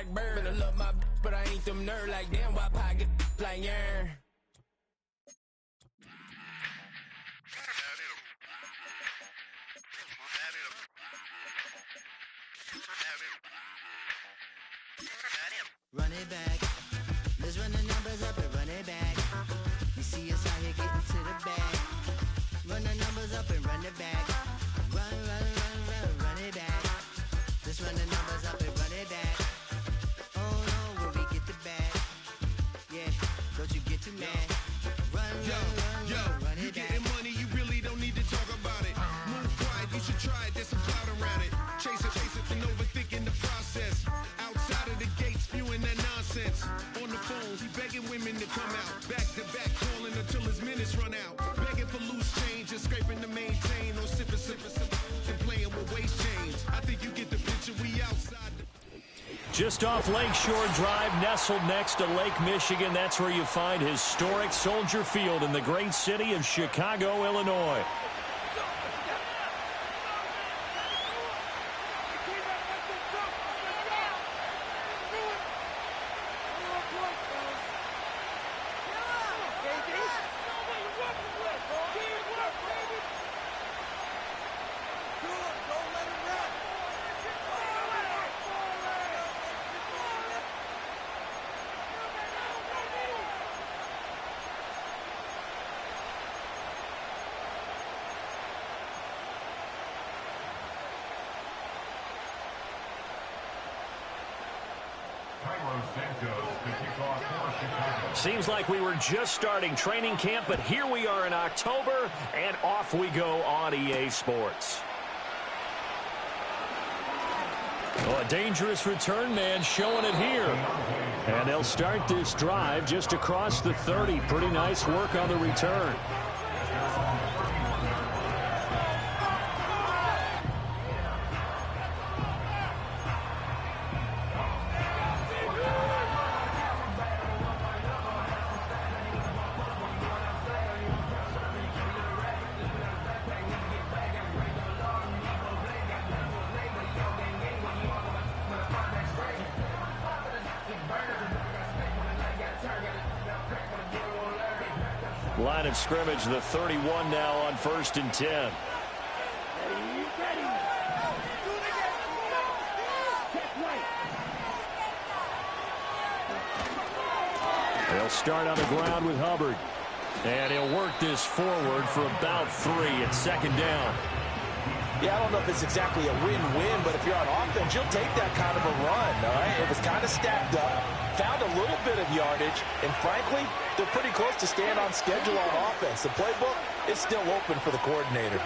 like bird. Better love my but I ain't them nerd like damn, why pocket like yarn? Run it back. Let's run the numbers up and run it back. You see us out here getting to the bag. Run the numbers up and run it back. Run, run, run, run, run it back. Let's run the numbers up and run it back. Oh no, where we get the bag. Yeah, don't you get too mad. Run, run it back. You getting money, you really don't need to talk about it. Move quiet, you should try it, there's some clout around it. Chase it, and overthinking the process. Outside of the gates, spewing that nonsense. On the phone, he begging women to come out. Back to back, calling until his minutes run out. Begging for loose change and scraping to maintain. Or sipping, and playing with waist chains. I think you get the picture, we outside. Just off Lakeshore Drive, nestled next to Lake Michigan. That's where you find historic Soldier Field in the great city of Chicago, Illinois. Seems like we were just starting training camp, but here we are in October, and off we go on EA Sports. Oh, a dangerous return man showing it here. And they'll start this drive just across the 30. Pretty nice work on the return. Line of scrimmage, the 31 now on 1st and 10. They'll start on the ground with Hubbard. And he'll work this forward for about 3 at 2nd down. Yeah, I don't know if it's exactly a win-win, but if you're on offense, you'll take that kind of a run, all right? It was kind of stacked up, found a little bit of yardage, and frankly, they're pretty close to staying on schedule on offense. The playbook is still open for the coordinator.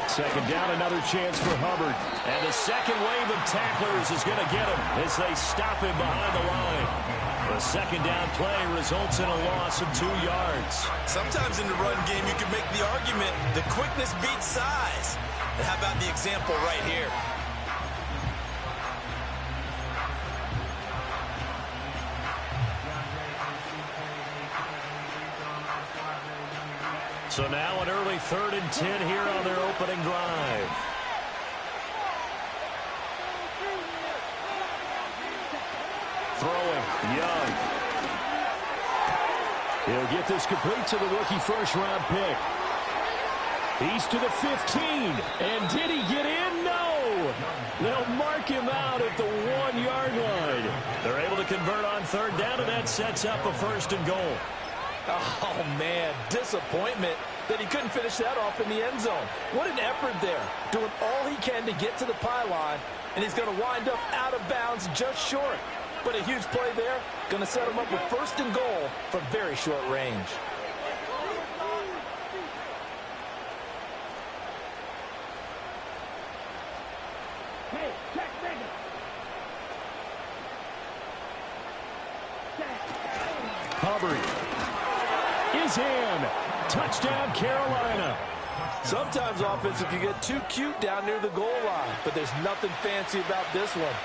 Second down, another chance for Hubbard. And the second wave of tacklers is going to get him as they stop him behind the line. The second down play results in a loss of 2 yards. Sometimes in the run game, you can make the argument the quickness beats size. And how about the example right here? So now an early 3rd and 10 here on their opening drive. Throwing, Young. He'll get this complete to the rookie first-round pick. He's to the 15. And did he get in? No. They'll mark him out at the 1-yard line. They're able to convert on 3rd down, and that sets up a 1st and goal. Oh, man, disappointment that he couldn't finish that off in the end zone. What an effort there, doing all he can to get to the pylon, and he's going to wind up out of bounds just short. But a huge play there, going to set him up with 1st and goal from very short range. Hubbard is in. Touchdown, Carolina. Sometimes offense can get too cute down near the goal line, but there's nothing fancy about this one.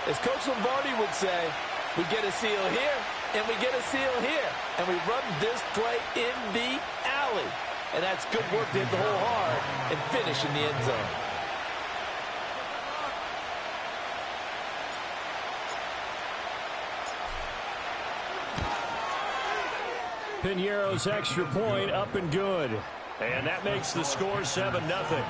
As Coach Lombardi would say, we get a seal here, and we get a seal here, and we run this play in the alley. And that's good work to hit the hole hard and finish in the end zone. Piñeiro's extra point up and good. And that makes the score 7-0.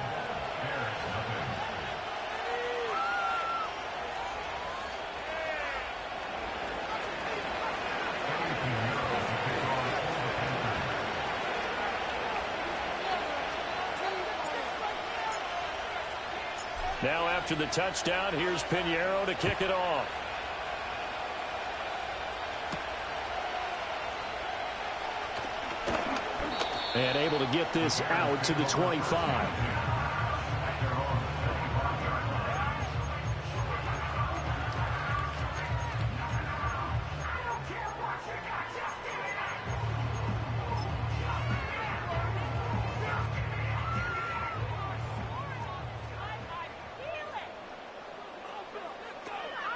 Now after the touchdown, here's Piñeiro to kick it off. And able to get this out to the 25.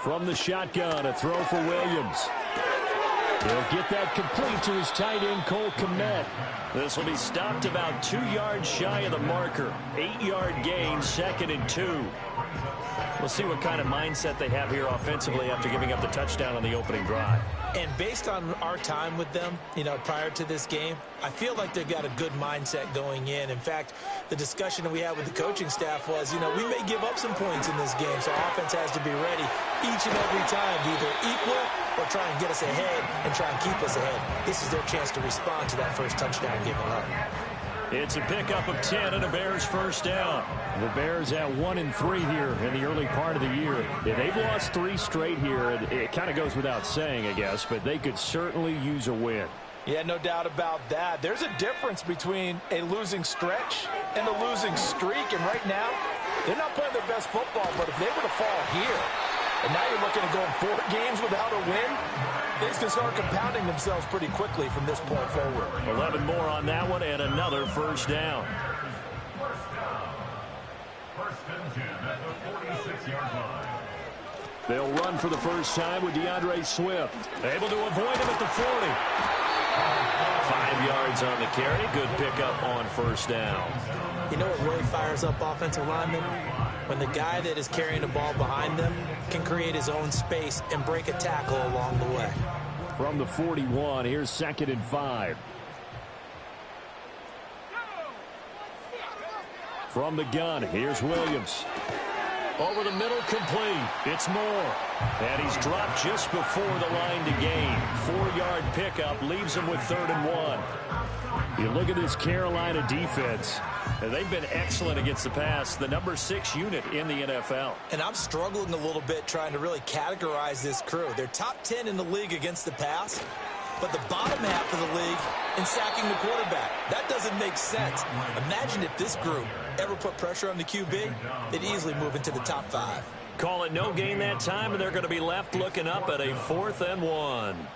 From the shotgun, a throw for Williams. He'll get that complete to his tight end, Cole Kmet. This will be stopped about 2 yards shy of the marker. 8-yard gain, 2nd and 2. We'll see what kind of mindset they have here offensively after giving up the touchdown on the opening drive. And based on our time with them, prior to this game, I feel like they've got a good mindset going in. In fact, the discussion that we had with the coaching staff was, we may give up some points in this game, so offense has to be ready each and every time to either equal or try and get us ahead and try and keep us ahead. This is their chance to respond to that first touchdown given up. It's a pickup of 10 and a Bears first down. The Bears at 1-3 here in the early part of the year. They've lost 3 straight here. It kind of goes without saying, I guess, but they could certainly use a win. Yeah, no doubt about that. There's a difference between a losing stretch and a losing streak, and right now, they're not playing their best football, but if they were to fall here, and now you're looking at going 4 games without a win, things can start compounding themselves pretty quickly from this point forward. 11 more on that one and another first down. First and 10 at the 46-yard line. They'll run for the first time with DeAndre Swift. Able to avoid him at the 40. 5 yards on the carry. Good pickup on first down. You know what really fires up offensive linemen? When the guy that is carrying the ball behind them can create his own space and break a tackle along the way. From the 41, here's 2nd and 5. From the gun, here's Williams. Over the middle, complete. It's Moore. And he's dropped just before the line to gain. 4-yard pickup leaves him with 3rd and 1. You look at this Carolina defense. And they've been excellent against the pass, the number 6 unit in the NFL. And I'm struggling a little bit trying to really categorize this crew. They're top 10 in the league against the pass, but the bottom half of the league in sacking the quarterback. That doesn't make sense. Imagine if this group ever put pressure on the QB, they'd easily move into the top 5. Call it no gain that time, and they're going to be left looking up at a 4th and 1.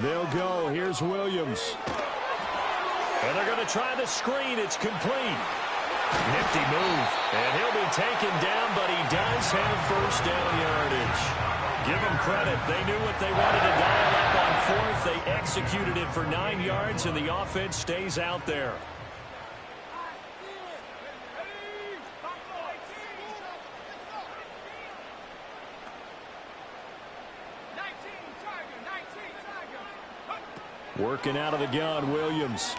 They'll go. Here's Williams. And they're going to try the screen. It's complete. Nifty move. And he'll be taken down, but he does have first down yardage. Give them credit. They knew what they wanted to dial up on 4th. They executed it for 9 yards, and the offense stays out there. Working out of the gun, Williams.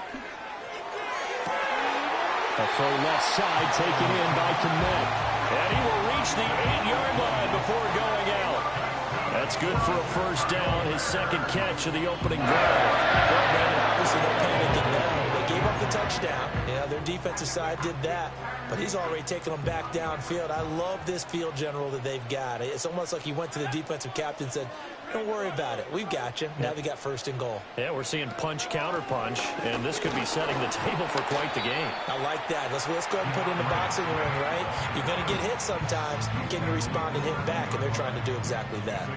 A throw left side taken in by Kmet. And he will reach the 8-yard line before going out. That's good for a first down, his 2nd catch of the opening drive. Well, Brandon, obviously they're panicking now. They gave up the touchdown. Yeah, their defensive side did that. But he's already taken them back downfield. I love this field general that they've got. It's almost like he went to the defensive captain and said, don't worry about it. We've got you. Now they got 1st and goal. Yeah, we're seeing punch, counter punch, and this could be setting the table for quite the game. I like that. Let's go ahead and put it in the boxing ring, right? You're going to get hit sometimes. Can you respond and hit back? And they're trying to do exactly that.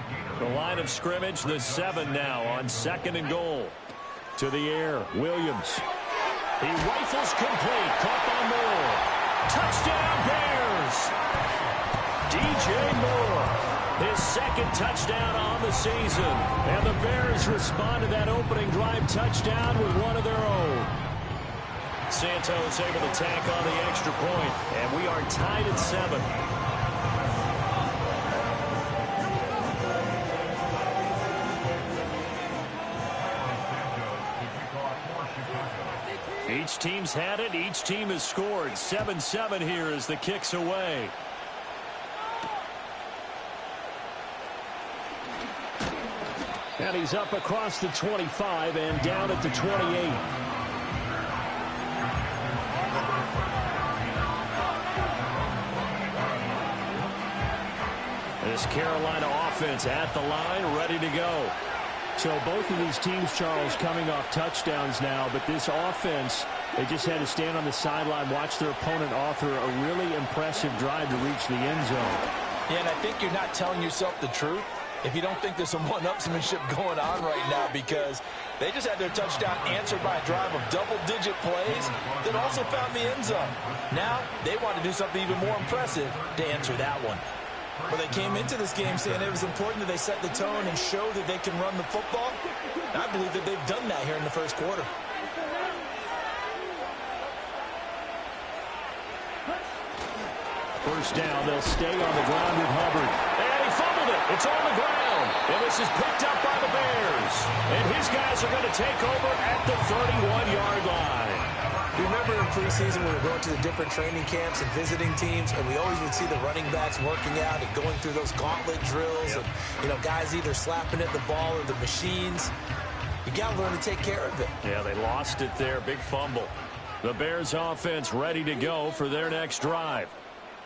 The line of scrimmage, the 7 now on 2nd and goal. To the air, Williams. He rifles complete, caught by Moore. Touchdown Bears! DJ Moore, his 2nd touchdown on the season. And the Bears respond to that opening drive touchdown with one of their own. Santos able to tack on the extra point, and we are tied at 7. Each team's had it. Each team has scored. 7-7 here as the kick's away. And he's up across the 25 and down at the 28. This Carolina offense at the line, ready to go. So both of these teams, Charles, coming off touchdowns now, but this offense, they just had to stand on the sideline, watch their opponent author a really impressive drive to reach the end zone. Yeah, and I think you're not telling yourself the truth if you don't think there's some one-upsmanship going on right now, because they just had their touchdown answered by a drive of double-digit plays that also found the end zone. Now they want to do something even more impressive to answer that one. Well, they came into this game saying it was important that they set the tone and show that they can run the football. And I believe that they've done that here in the first quarter. First down, they'll stay on the ground with Hubbard. And he fumbled it. It's on the ground. And this is picked up by the Bears. And his guys are going to take over at the 31-yard line. You remember in preseason when we were going to the different training camps and visiting teams, and we always would see the running backs working out and going through those gauntlet drills, and, you know, guys either slapping at the ball or the machines. You got to learn to take care of it. Yeah, they lost it there. Big fumble. The Bears offense ready to go for their next drive.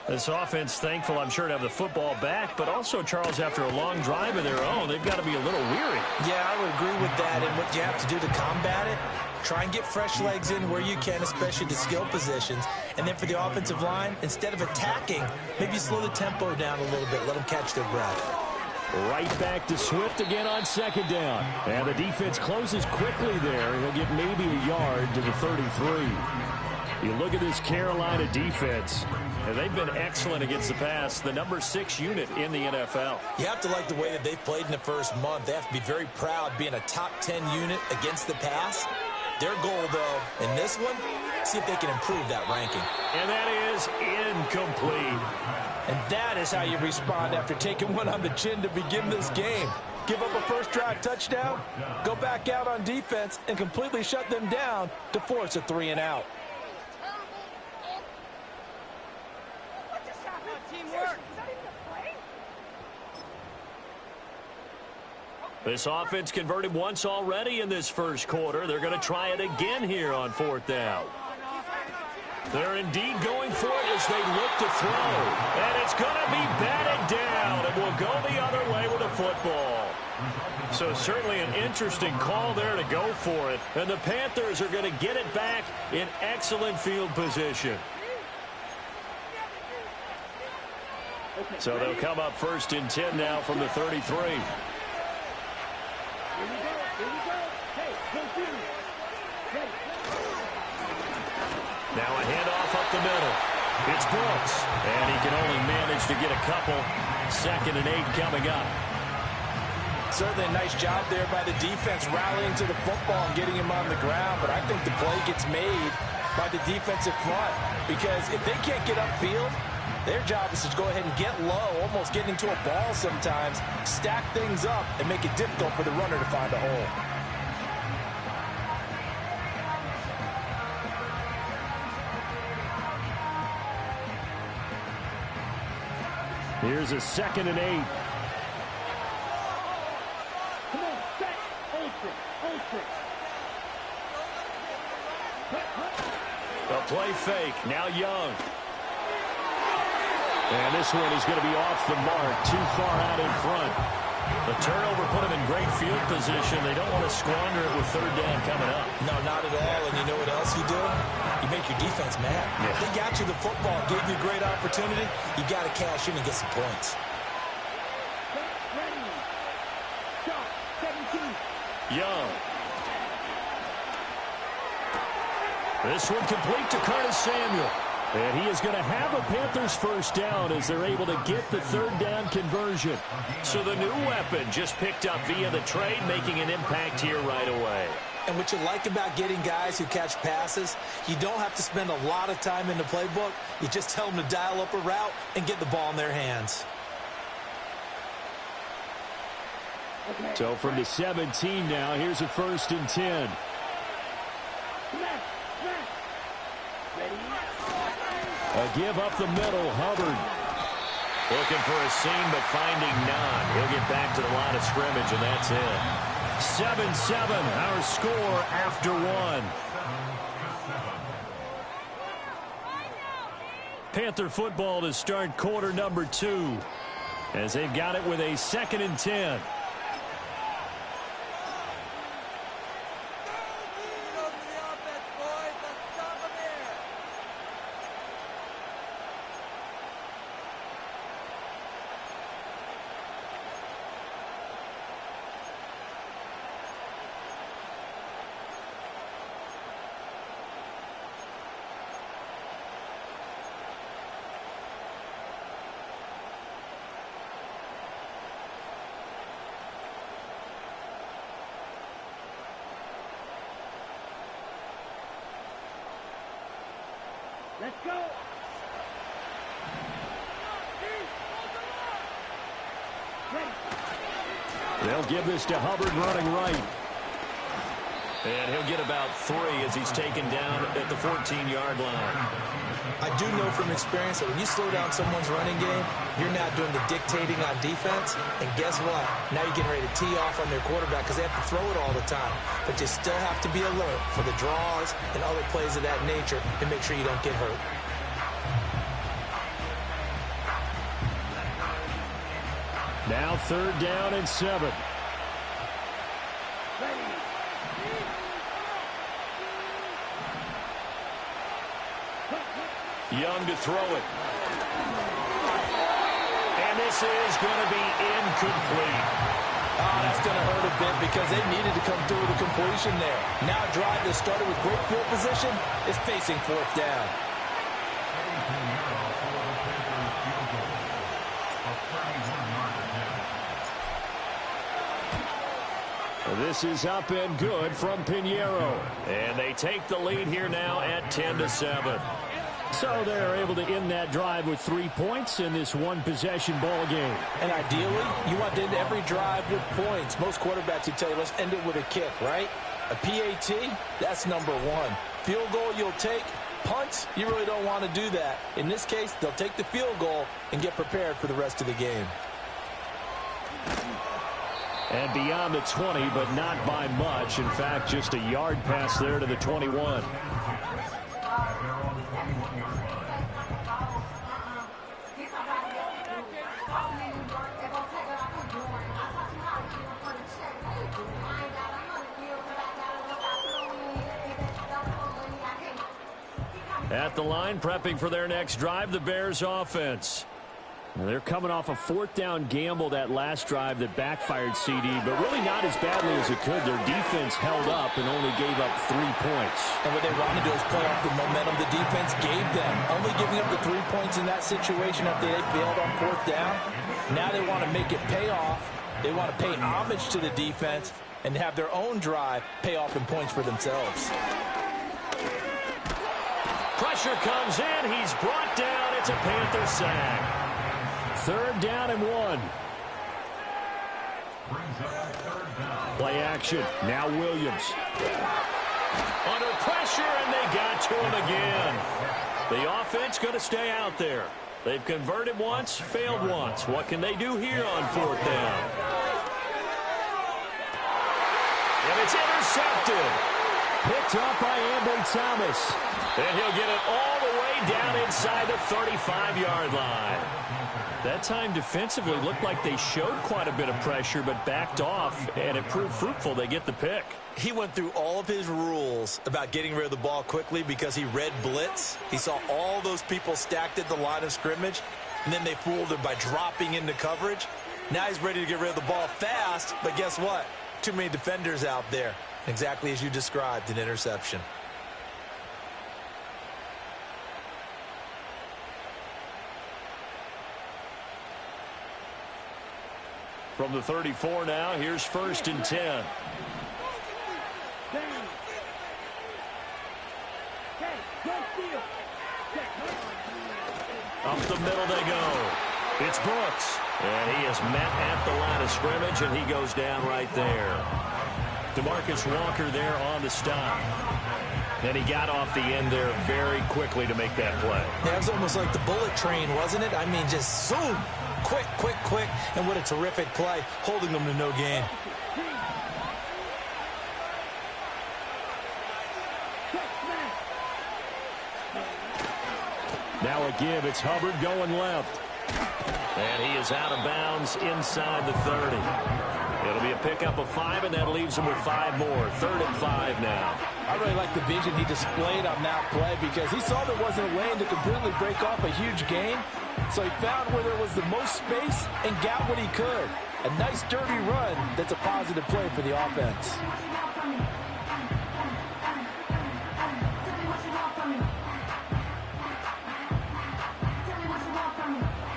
This offense thankful, I'm sure, to have the football back, but also, Charles, after a long drive of their own, they've got to be a little weary. Yeah, I would agree with that, and what you have to do to combat it, try and get fresh legs in where you can, especially the skill positions. And then for the offensive line, instead of attacking, maybe slow the tempo down a little bit, let them catch their breath. Right back to Swift again on 2nd down. And the defense closes quickly there. He'll get maybe a yard to the 33. You look at this Carolina defense, and they've been excellent against the pass, the number 6 unit in the NFL. You have to like the way that they've played in the first month. They have to be very proud being a top 10 unit against the pass. Their goal, though, in this one, see if they can improve that ranking. And that is incomplete. And that is how you respond after taking one on the chin to begin this game. Give up a first drive touchdown, go back out on defense, and completely shut them down to force a 3-and-out. This offense converted once already in this first quarter. They're going to try it again here on 4th down. They're indeed going for it as they look to throw. And it's going to be batted down, and will go the other way with the football. So certainly an interesting call there to go for it. And the Panthers are going to get it back in excellent field position. So they'll come up 1st and 10 now from the 33. Now a handoff up the middle. It's Brooks. And he can only manage to get a couple. 2nd and 8 coming up. Certainly a nice job there by the defense rallying to the football and getting him on the ground. But I think the play gets made by the defensive front. Because if they can't get upfield, their job is to go ahead and get low, almost get into a ball sometimes, stack things up, and make it difficult for the runner to find a hole. Here's a 2nd and 8. The play fake. Now Young. And this one is going to be off the mark. Too far out in front. The turnover put them in great field position. They don't want to squander it with 3rd down coming up. No, not at all. And you know what else you do? You make your defense mad. Yeah. They got you the football, gave you a great opportunity. You got to cash in and get some points. Young. This one complete to Curtis Samuel. And he is going to have a Panthers first down as they're able to get the third down conversion. So the new weapon just picked up via the trade, making an impact here right away. And what you like about getting guys who catch passes, you don't have to spend a lot of time in the playbook. You just tell them to dial up a route and get the ball in their hands. So from the 17 now, here's a 1st and 10. A give up the middle, Hubbard. Looking for a seam, but finding none. He'll get back to the line of scrimmage, and that's it. 7-7, our score after one. Panther football to start quarter number 2, as they've got it with a 2nd and 10. Let's go. They'll give this to Hubbard running right. And he'll get about 3 as he's taken down at the 14-yard line. I do know from experience that when you slow down someone's running game, you're now doing the dictating on defense. And guess what? Now you're getting ready to tee off on their quarterback because they have to throw it all the time. But you still have to be alert for the draws and other plays of that nature and make sure you don't get hurt. Now 3rd down and 7. Young to throw it. And this is going to be incomplete. Oh, that's going to hurt a bit because they needed to come through with a completion there. Now a drive that started with great field position is facing 4th down. This is up and good from Pinheiro. And they take the lead here now at 10-7. So they're able to end that drive with 3 points in this one-possession ball game. And ideally, you want to end every drive with points. Most quarterbacks would tell you, let's end it with a kick, right? A PAT, that's number 1. Field goal you'll take. Punts, you really don't want to do that. In this case, they'll take the field goal and get prepared for the rest of the game. And beyond the 20, but not by much. In fact, just a yard pass there to the 21. At the line, prepping for their next drive, the Bears offense. They're coming off a 4th down gamble that last drive that backfired CD, but really not as badly as it could. Their defense held up and only gave up 3 points. And what they want to do is play off the momentum the defense gave them. Only giving up the 3 points in that situation after they failed on 4th down. Now they want to make it pay off. They want to pay homage to the defense and have their own drive pay off in points for themselves. Pressure comes in. He's brought down. It's a Panther sack. 3rd down and 1. Play action. Now Williams. Under pressure, and they got to him again. The offense going to stay out there. They've converted once, failed once. What can they do here on 4th down? And it's intercepted. Picked up by Ambry Thomas. And he'll get it all the way down inside the 35-yard line. That time defensively looked like they showed quite a bit of pressure but backed off, and it proved fruitful. They get the pick. He went through all of his rules about getting rid of the ball quickly because he read blitz. He saw all those people stacked at the line of scrimmage, and then they fooled him by dropping into coverage. Now he's ready to get rid of the ball fast, but guess what? Too many defenders out there. Exactly as you described, an interception. From the 34 now, here's 1st and 10. Up the middle they go. It's Brooks. And he is met at the line of scrimmage, and he goes down right there. DeMarcus Walker there on the stop. And he got off the end there very quickly to make that play. Yeah, it was almost like the bullet train, wasn't it? I mean, just zoom. Quick, quick, quick. And what a terrific play, holding them to no gain. Now a give. It's Hubbard going left. And he is out of bounds inside the 30. It'll be a pickup of 5, and that leaves him with 5 more. 3rd and 5 now. I really like the vision he displayed on that play because he saw there wasn't a lane to completely break off a huge gain. So he found where there was the most space and got what he could. A nice, dirty run that's a positive play for the offense.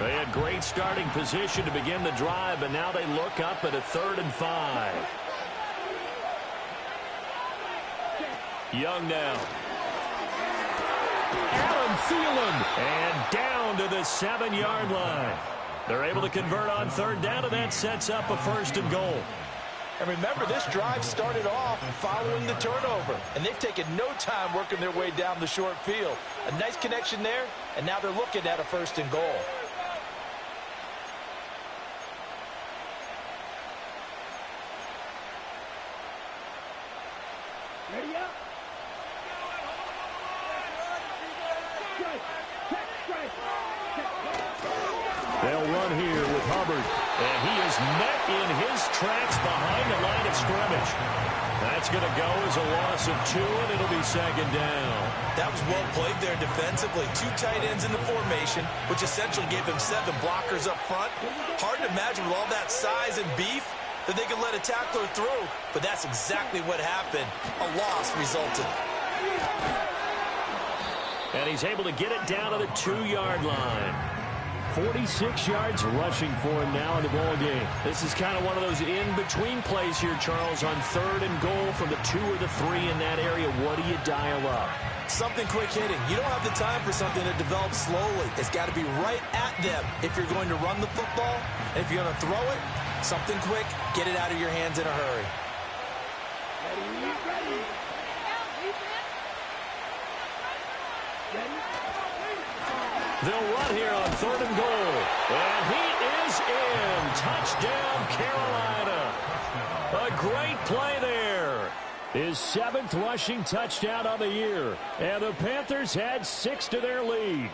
They had great starting position to begin the drive, but now they look up at a 3rd and 5. Young now. Adam Thielen. And down to the 7-yard line. They're able to convert on 3rd down, and that sets up a 1st and goal. And remember, this drive started off following the turnover. And they've taken no time working their way down the short field. A nice connection there, and now they're looking at a 1st and goal. They'll run here with Hubbard, and he is met in his tracks behind the line of scrimmage. That's going to go as a loss of 2, and it'll be 2nd down. That was well played there defensively. 2 tight ends in the formation, which essentially gave them 7 blockers up front. Hard to imagine with all that size and beef that they could let a tackler through, but that's exactly what happened. A loss resulted. And he's able to get it down to the 2-yard line. 46 yards rushing for him now in the ball game. This is kind of one of those in-between plays here, Charles, on 3rd and goal from the 2 or the 3 in that area. What do you dial up? Something quick hitting. You don't have the time for something that develops slowly. It's got to be right at them if you're going to run the football. And if you're going to throw it, something quick, get it out of your hands in a hurry. They'll run here on 3rd and goal. And he is in. Touchdown, Carolina. A great play there. His 7th rushing touchdown of the year. And the Panthers had 6 to their lead.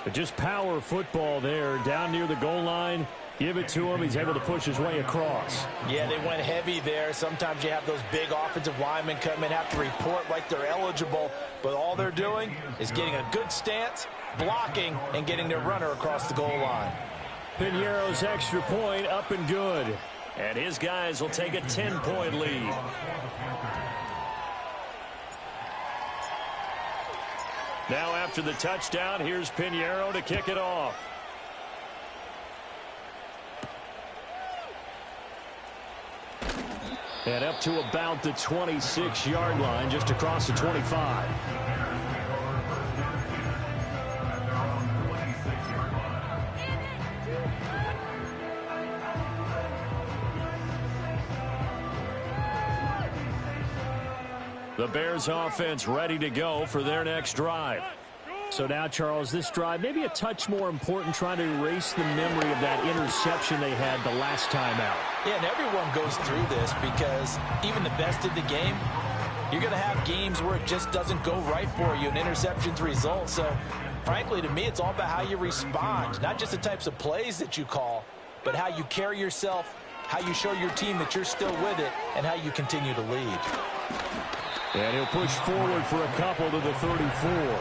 But just power football there down near the goal line. Give it to him. He's able to push his way across. Yeah, they went heavy there. Sometimes you have those big offensive linemen come in, have to report like they're eligible. But all they're doing is getting a good stance, blocking, and getting their runner across the goal line. Piñeiro's extra point up and good. And his guys will take a 10-point lead. Now after the touchdown, here's Piñeiro to kick it off. And up to about the 26-yard line, just across the 25. The Bears offense ready to go for their next drive. So now, Charles, this drive maybe a touch more important, trying to erase the memory of that interception they had the last time out. Yeah, and everyone goes through this because even the best in the game, you're going to have games where it just doesn't go right for you, and interceptions result. So, frankly, to me, it's all about how you respond, not just the types of plays that you call, but how you carry yourself, how you show your team that you're still with it, and how you continue to lead. And he'll push forward for a couple to the 34.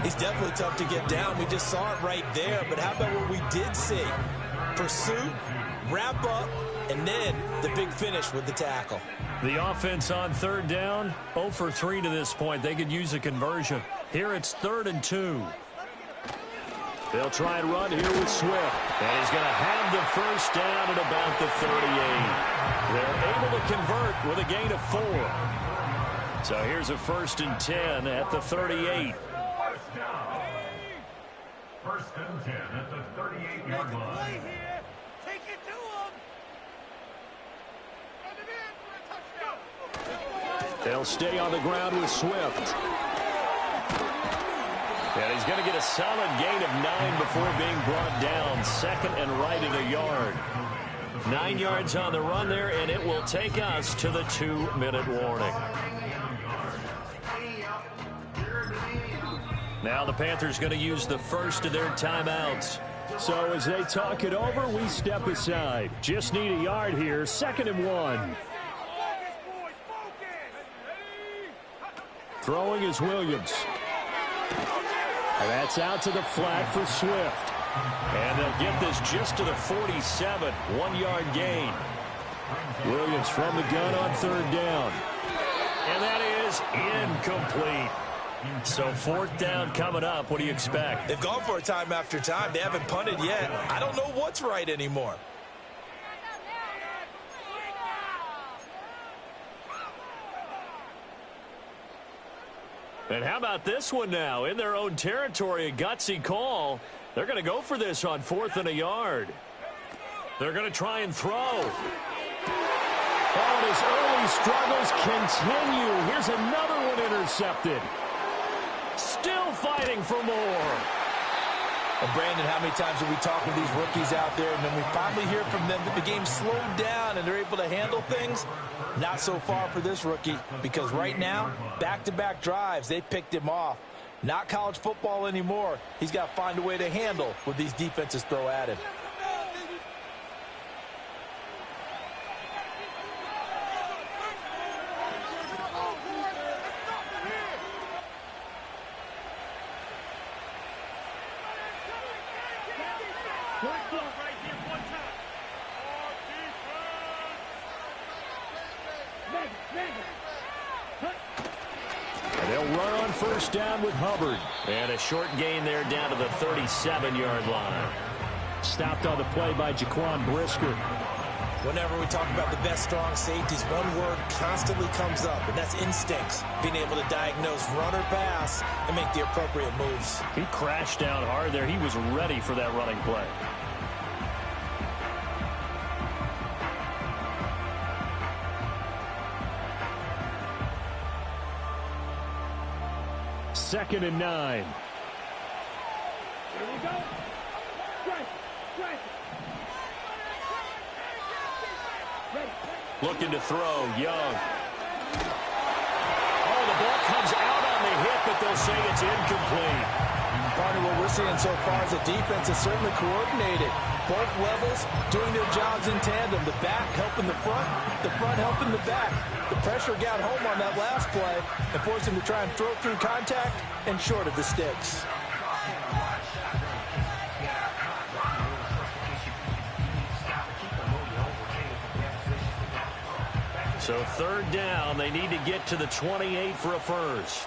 He's definitely tough to get down. We just saw it right there. But how about what we did see? pursuit, wrap up, and then the big finish with the tackle. The offense on third down, 0 for 3 to this point. They could use a conversion. Here it's 3rd and 2. They'll try and run here with Swift. And he's going to have the first down at about the 38. They're able to convert with a gain of 4. So here's a 1st and 10 at the 38. First down. 1st and 10 at the 38-yard line. Take it to him. They'll stay on the ground with Swift. And he's going to get a solid gain of 9 before being brought down. 2nd and right at a yard. 9 yards on the run there, and it will take us to the 2-minute warning. Now the Panthers going to use the first of their timeouts. So as they talk it over, we step aside. Just need a yard here. 2nd and 1. Throwing is Williams. And that's out to the flat for Swift. And they'll get this just to the 47. 1-yard gain. Williams from the gun on 3rd down. And that is incomplete. So 4th down coming up. What do you expect? They've gone for it time after time. They haven't punted yet. I don't know what's right anymore. And how about this one now? In their own territory, a gutsy call. They're going to go for this on 4th and a yard. They're going to try and throw. Oh, and his early struggles continue. Here's another one intercepted. Still fighting for more. And Brandon, how many times have we talked with these rookies out there, and then we finally hear from them that the game slowed down and they're able to handle things? Not so far for this rookie, because right now, back-to-back drives, they picked him off. Not college football anymore. He's got to find a way to handle what these defenses throw at him. They'll run on 1st down with Hubbard. And a short gain there down to the 37-yard line. Stopped on the play by Jaquan Brisker. Whenever we talk about the best strong safeties, one word constantly comes up, and that's instincts. Being able to diagnose run or pass and make the appropriate moves. He crashed down hard there. He was ready for that running play. Second and 9. Here we go. Looking to throw, Young. Oh, the ball comes out on the hit, but they'll say it's incomplete. Partner, what we're seeing so far is the defense is certainly coordinated. Both levels doing their jobs in tandem. The back helping the front helping the back. The pressure got home on that last play and forced him to try and throw through contact and short of the sticks. So 3rd down, they need to get to the 28 for a first.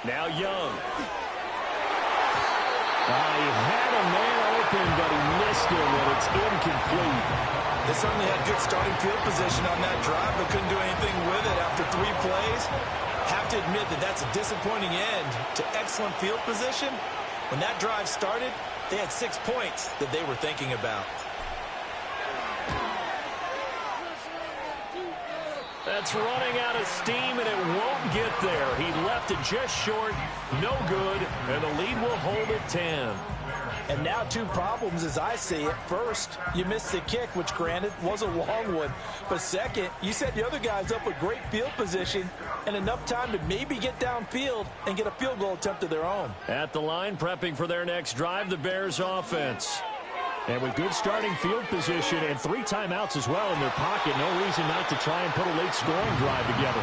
Now Young. He had a man open, but he missed him, and it's incomplete. They certainly had good starting field position on that drive, but couldn't do anything with it after 3 plays. Have to admit that that's a disappointing end to excellent field position. When that drive started, they had 6 points that they were thinking about. That's running out of steam, and it won't get there. He left it just short, no good, and the lead will hold at 10. And now 2 problems as I see it. First, you missed the kick, which granted was a long one. But second, you set the other guys up with great field position and enough time to maybe get downfield and get a field goal attempt of their own. At the line, prepping for their next drive, the Bears offense. And with good starting field position and 3 timeouts as well in their pocket, no reason not to try and put a late scoring drive together.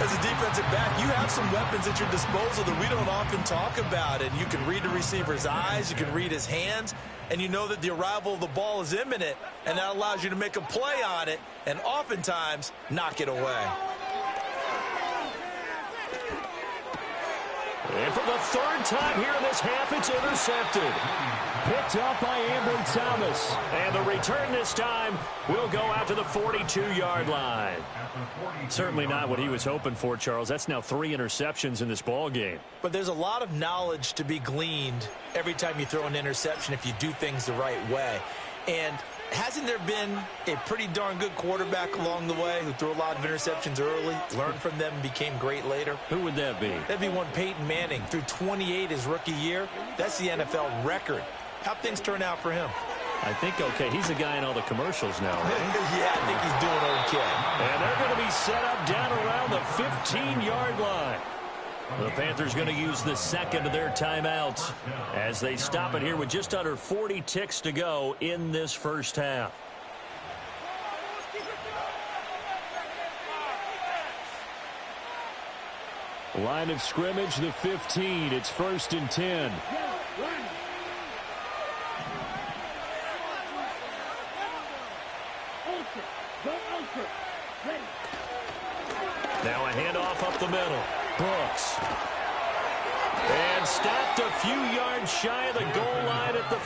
As a defensive back, you have some weapons at your disposal that we don't often talk about. And you can read the receiver's eyes, you can read his hands, and you know that the arrival of the ball is imminent, and that allows you to make a play on it and oftentimes knock it away. And for the third time here in this half, it's intercepted. Picked up by Ambry Thomas. And the return this time will go out to the 42-yard line. Certainly not what he was hoping for, Charles. That's now 3 interceptions in this ball game. But there's a lot of knowledge to be gleaned every time you throw an interception if you do things the right way. And hasn't there been a pretty darn good quarterback along the way who threw a lot of interceptions early, learned from them, and became great later? Who would that be? That'd be one Peyton Manning. Threw 28 his rookie year. That's the NFL record. How'd things turn out for him? I think okay. He's the guy in all the commercials now, right? Yeah, I think he's doing okay. And they're going to be set up down around the 15-yard line. The Panthers going to use the second of their timeouts as they stop it here with just under 40 ticks to go in this first half. Line of scrimmage, the 15. It's 1st and 10. Now a handoff up the middle. Brooks. And stopped a few yards shy of the goal line at the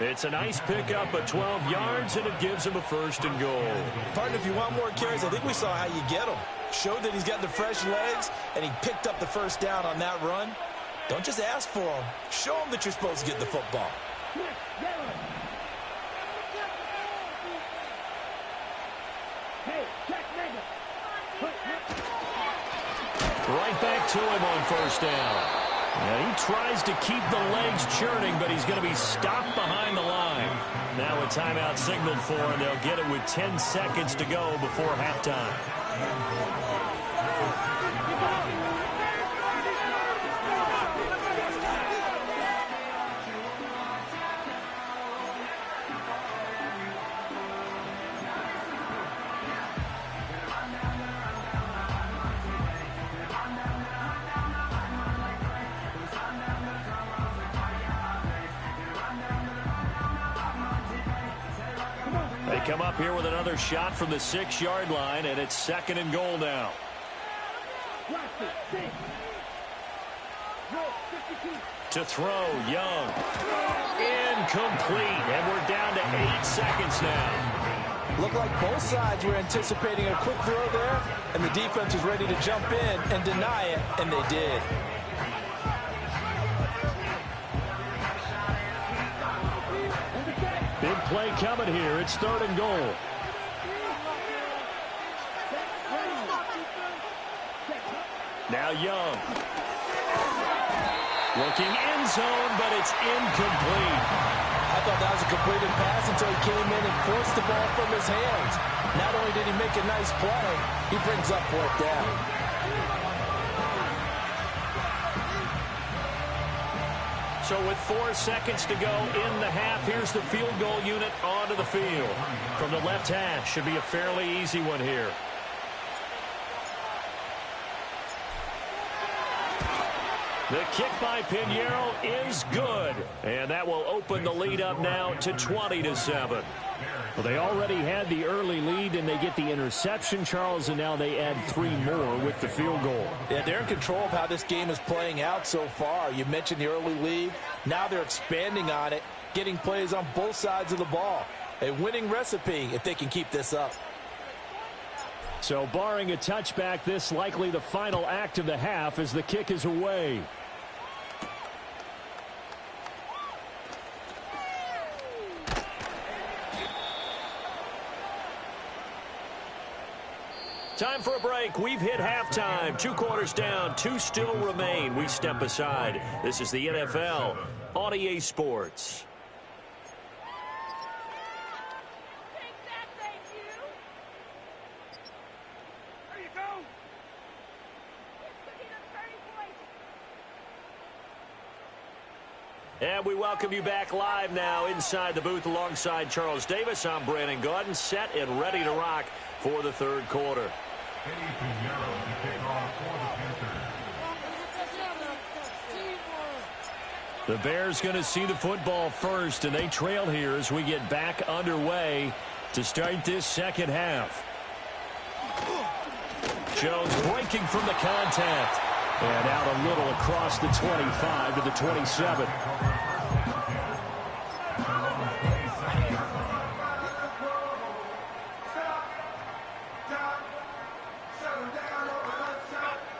3. It's a nice pickup of 12 yards, and it gives him a 1st and goal. Partner, if you want more carries, I think we saw how you get him. Showed that he's got the fresh legs, and he picked up the first down on that run. Don't just ask for him. Show him that you're supposed to get the football. Right back to him on 1st down. Now he tries to keep the legs churning, but he's going to be stopped behind the line. Now a timeout signaled for him. They'll get it with 10 seconds to go before halftime. Come up here with another shot from the 6-yard line, and it's 2nd and goal now. To throw, Young. Incomplete, and we're down to 8 seconds now. Looked like both sides were anticipating a quick throw there, and the defense was ready to jump in and deny it, and they did. Big play coming here. It's 3rd and goal. Now Young. Looking end zone, but it's incomplete. I thought that was a completed pass until he came in and forced the ball from his hands. Not only did he make a nice play, he brings up 4th down. So with 4 seconds to go in the half, here's the field goal unit onto the field. From the left hash, should be a fairly easy one here. The kick by Pinheiro is good. And that will open the lead up now to 20-7. Well, they already had the early lead, and they get the interception, Charles, and now they add 3 more with the field goal. Yeah, they're in control of how this game is playing out so far. You mentioned the early lead. Now they're expanding on it, getting plays on both sides of the ball. A winning recipe if they can keep this up. So barring a touchback, this likely the final act of the half as the kick is away. Time for a break. We've hit halftime. 2 quarters down. 2 still remain. We step aside. This is the NFL on EA Sports. There you go. And we welcome you back live now inside the booth alongside Charles Davis. I'm Brandon Gaudin, set and ready to rock for the 3rd quarter. Eddie Pinheiro to kick off for the Panthers. The Bears going to see the football first, and they trail here as we get back underway to start this second half. Jones breaking from the contact. And out a little across the 25 to the 27.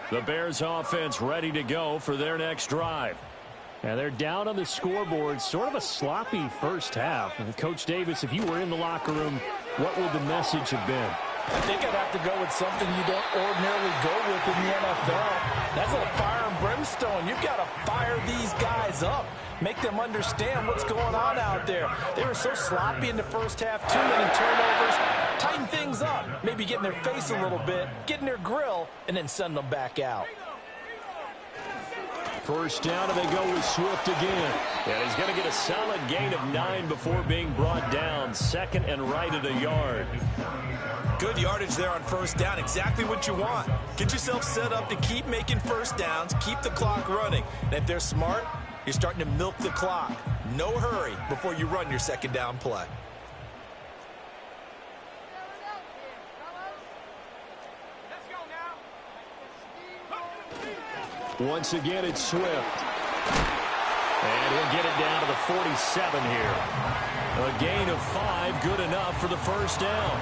The Bears offense ready to go for their next drive. And they're down on the scoreboard, sort of a sloppy first half. And Coach Davis, if you were in the locker room, what would the message have been? I think I'd have to go with something you don't ordinarily go with in the NFL. That's like fire and brimstone. You've got to fire these guys up. Make them understand what's going on out there. They were so sloppy in the first half. Too many turnovers. Tighten things up. Maybe get in their face a little bit, get in their grill, and then send them back out. First down, and they go with Swift again. And he's going to get a solid gain of 9 before being brought down. Second and right at a yard. Good yardage there on first down. Exactly what you want. Get yourself set up to keep making first downs, keep the clock running. And if they're smart, you're starting to milk the clock. No hurry before you run your second down play. Once again, it's Swift. And he'll get it down to the 47 here. A gain of 5, good enough for the first down.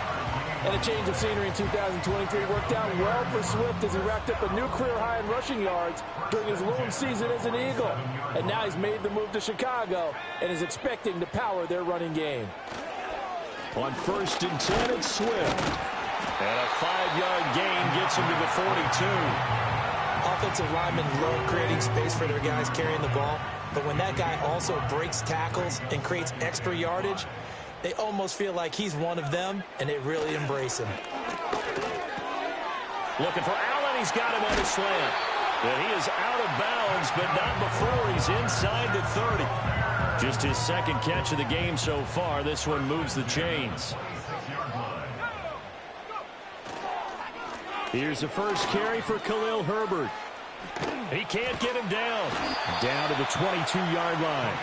And a change of scenery in 2023 worked out well for Swift as he racked up a new career high in rushing yards during his lone season as an Eagle. And now he's made the move to Chicago and is expecting to power their running game. On first and 10, it's Swift. And a 5-yard gain gets him to the 42. Offensive linemen love creating space for their guys carrying the ball, but when that guy also breaks tackles and creates extra yardage, they almost feel like he's one of them, and they really embrace him. Looking for Allen. He's got him on a slant. And he is out of bounds, but not before he's inside the 30. Just his second catch of the game so far. This one moves the chains. Here's the first carry for Khalil Herbert. He can't get him down. Down to the 22-yard line.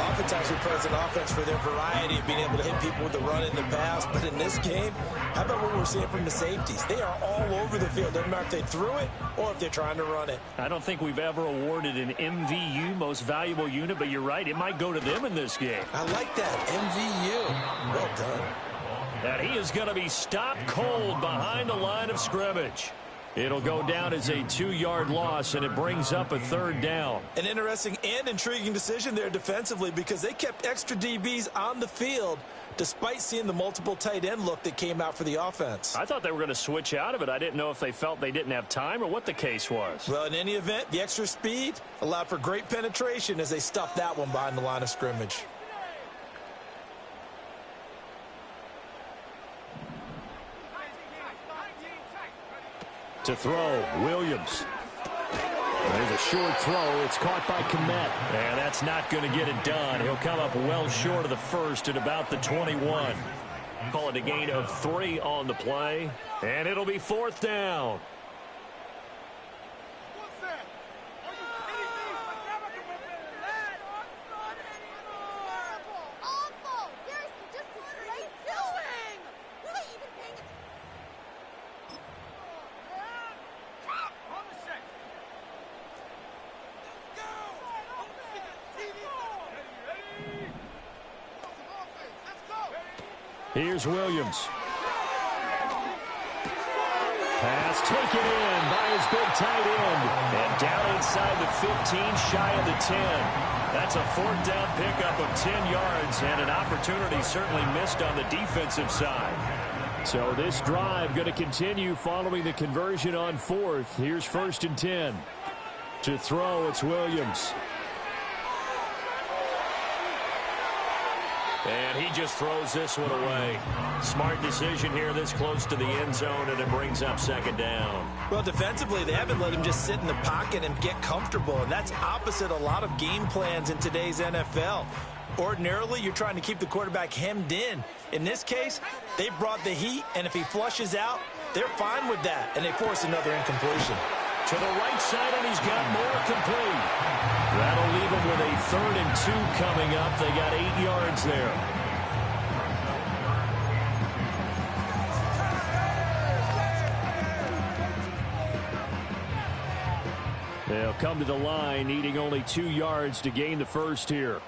Offense actually plays an offense for their variety of being able to hit people with the run in the pass. But in this game, how about what we're seeing from the safeties? They are all over the field. Doesn't matter if they threw it or if they're trying to run it. I don't think we've ever awarded an MVU, most valuable unit, but you're right. It might go to them in this game. I like that. MVU. Well done. And he is going to be stopped cold behind the line of scrimmage. It'll go down as a 2-yard loss, and it brings up a third down. An interesting and intriguing decision there defensively because they kept extra DBs on the field despite seeing the multiple tight end look that came out for the offense. I thought they were going to switch out of it. I didn't know if they felt they didn't have time or what the case was. Well, in any event, the extra speed allowed for great penetration as they stuffed that one behind the line of scrimmage. To throw, Williams. There's a short throw. It's caught by Kmet. And that's not going to get it done. He'll come up well short of the first at about the 21. Call it a gain of 3 on the play. And it'll be fourth down. Here's Williams. Pass taken in by his big tight end. And down inside the 15, shy of the 10. That's a fourth down pickup of 10 yards and an opportunity certainly missed on the defensive side. So this drive going to continue following the conversion on fourth. Here's first and 10. To throw, it's Williams. And he just throws this one away. Smart decision here this close to the end zone, and it brings up second down. Well, defensively, they haven't let him just sit in the pocket and get comfortable, and that's opposite a lot of game plans in today's NFL. Ordinarily, you're trying to keep the quarterback hemmed in. In this case, they brought the heat, and if he flushes out, they're fine with that, and they force another incompletion. To the right side, and he's got more complete. That'll leave him with a 3rd and 2 coming up. They got 8 yards there. They'll come to the line, needing only 2 yards to gain the first here.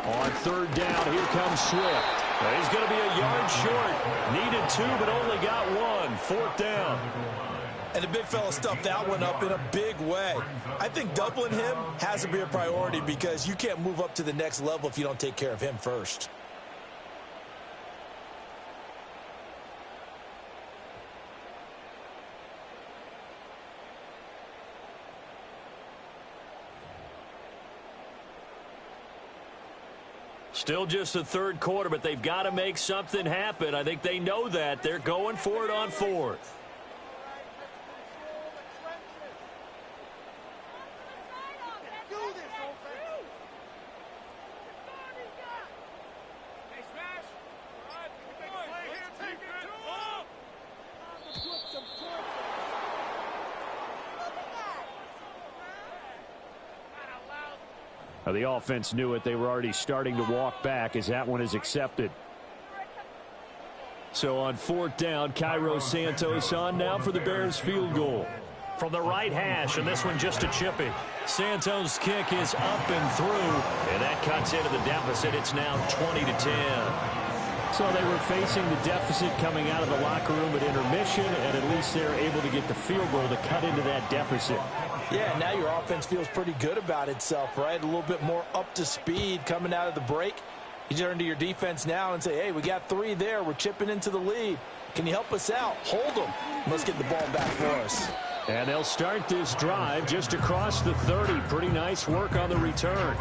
On 3rd down, here comes Swift. He's going to be a yard short. Needed 2, but only got 1. 4th down. And the big fella stuffed that one up in a big way. I think doubling him has to be a priority because you can't move up to the next level if you don't take care of him first. Still just the 3rd quarter, but they've got to make something happen. I think they know that. They're going for it on 4th. The offense knew it. They were already starting to walk back as that one is accepted. So on 4th down, Cairo Santos on now for the Bears field goal. From the right hash, and this one just a chippy. Santos' kick is up and through, and that cuts into the deficit. It's now 20-10. So they were facing the deficit coming out of the locker room at intermission, and at least they're able to get the field goal to cut into that deficit. Yeah, now your offense feels pretty good about itself, right? A little bit more up to speed coming out of the break. You turn to your defense now and say, hey, we got 3 there. We're chipping into the lead. Can you help us out? Hold them. Let's get the ball back for us. And they'll start this drive just across the 30. Pretty nice work on the return.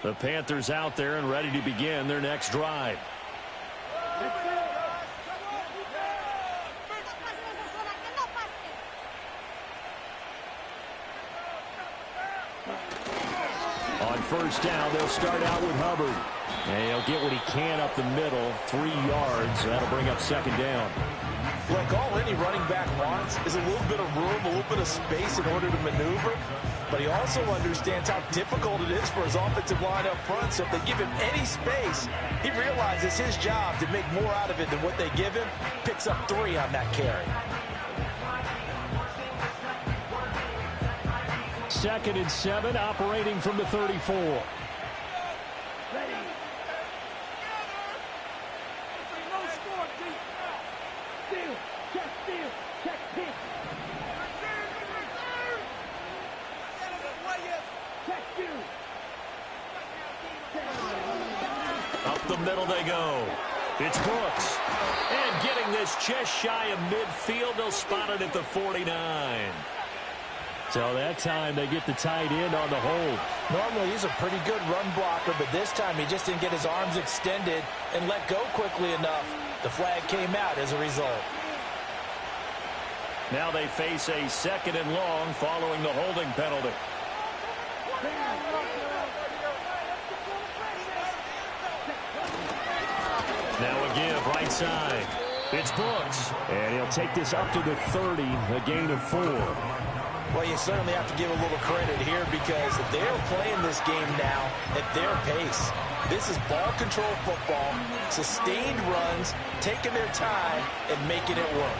The Panthers out there and ready to begin their next drive. On 1st down, they'll start out with Hubbard. And he'll get what he can up the middle, 3 yards. That'll bring up 2nd down. Look, all any running back wants is a little bit of room, a little bit of space in order to maneuver. But he also understands how difficult it is for his offensive line up front. So if they give him any space, he realizes his job to make more out of it than what they give him. Picks up 3 on that carry. 2nd and 7, operating from the 34. Up the middle they go. It's Brooks. And getting this just shy of midfield, they'll spot it at the 49. So that time they get the tight end on the hold. Normally he's a pretty good run blocker, but this time he just didn't get his arms extended and let go quickly enough. The flag came out as a result. Now they face a 2nd and long following the holding penalty. Now a give right side. It's Brooks. And he'll take this up to the 30, a gain of 4. Well, you certainly have to give a little credit here because they're playing this game now at their pace. This is ball control football, sustained runs, taking their time and making it work.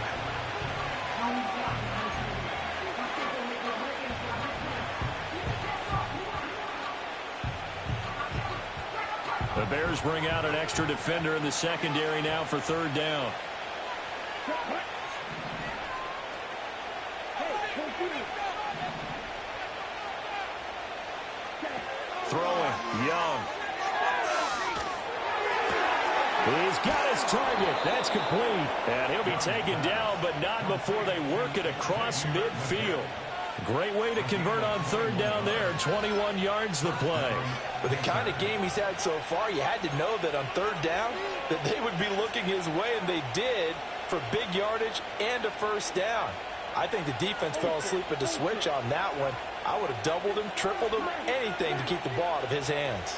The Bears bring out an extra defender in the secondary now for 3rd down. Throwing, Young. He's got his target. That's complete. And he'll be taken down, but not before they work it across midfield. Great way to convert on third down there. 21 yards the play. With the kind of game he's had so far, you had to know that on third down that they would be looking his way, and they did for big yardage and a first down. I think the defense fell asleep at the switch on that one. I would have doubled him, tripled him, anything to keep the ball out of his hands.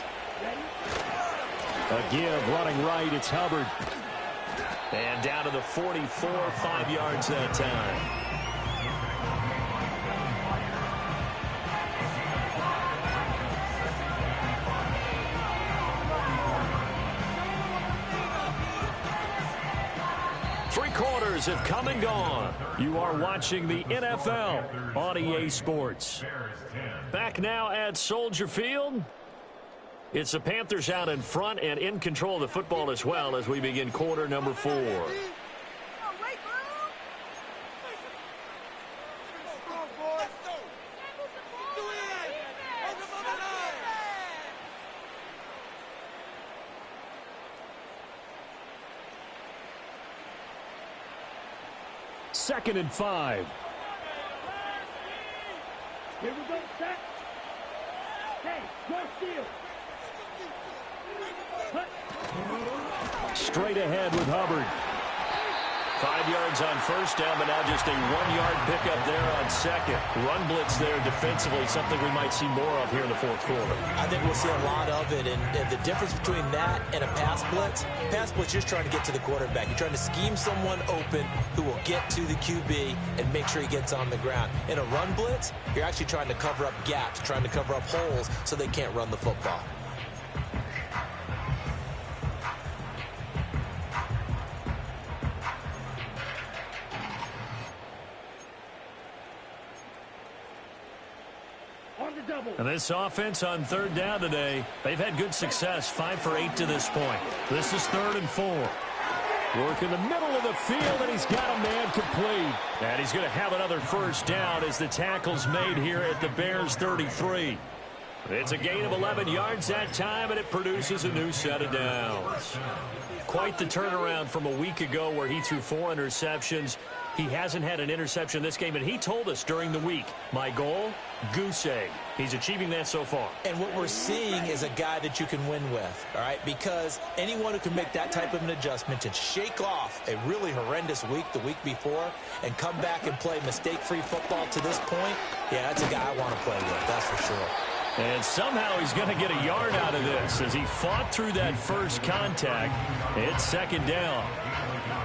A give running right. It's Hubbard. And down to the 44, 5 yards that time. Three quarters have come and gone. You are watching the NFL on EA Sports. Back now at Soldier Field. It's the Panthers out in front and in control of the football as well as we begin quarter number 4. Second and 5. Here we go, set. Hey, no steal. Straight ahead with Hubbard. 5 yards on first down, but now just a 1-yard pickup there on second. Run blitz there defensively, something we might see more of here in the fourth quarter. I think we'll see a lot of it, and the difference between that and a pass blitz, you're just trying to get to the quarterback. You're trying to scheme someone open who will get to the QB and make sure he gets on the ground. In a run blitz, you're actually trying to cover up gaps, trying to cover up holes so they can't run the football. And this offense on third down today, they've had good success, 5 for 8 to this point. This is 3rd and 4. Work in the middle of the field, and he's got a man complete. And he's going to have another first down as the tackle's made here at the Bears 33. It's a gain of 11 yards that time, and it produces a new set of downs. Quite the turnaround from a week ago where he threw 4 interceptions. He hasn't had an interception this game, and he told us during the week, my goal, goose egg. He's achieving that so far. And what we're seeing is a guy that you can win with, all right? Because anyone who can make that type of an adjustment and shake off a really horrendous week the week before and come back and play mistake-free football to this point, yeah, that's a guy I want to play with, that's for sure. And somehow he's going to get a yard out of this as he fought through that first contact. It's second down.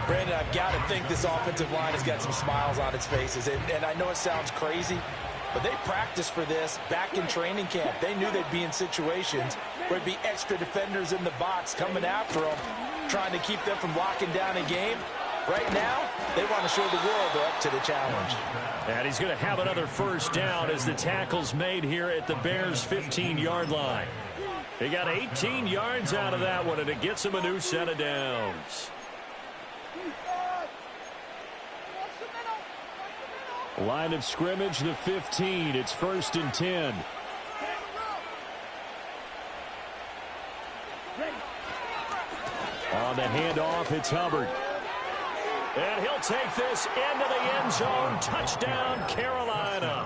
Brandon, I've got to think this offensive line has got some smiles on its faces. And I know it sounds crazy, but they practiced for this back in training camp. They knew they'd be in situations where it'd be extra defenders in the box coming after them, trying to keep them from locking down a game. Right now, they want to show the world they're up to the challenge. And he's going to have another first down as the tackle's made here at the Bears' 15-yard line. They got 18 yards out of that one, and it gets him a new set of downs. Line of scrimmage, the 15. It's 1st and 10. On the handoff, it's Hubbard. And he'll take this into the end zone. Touchdown, Carolina.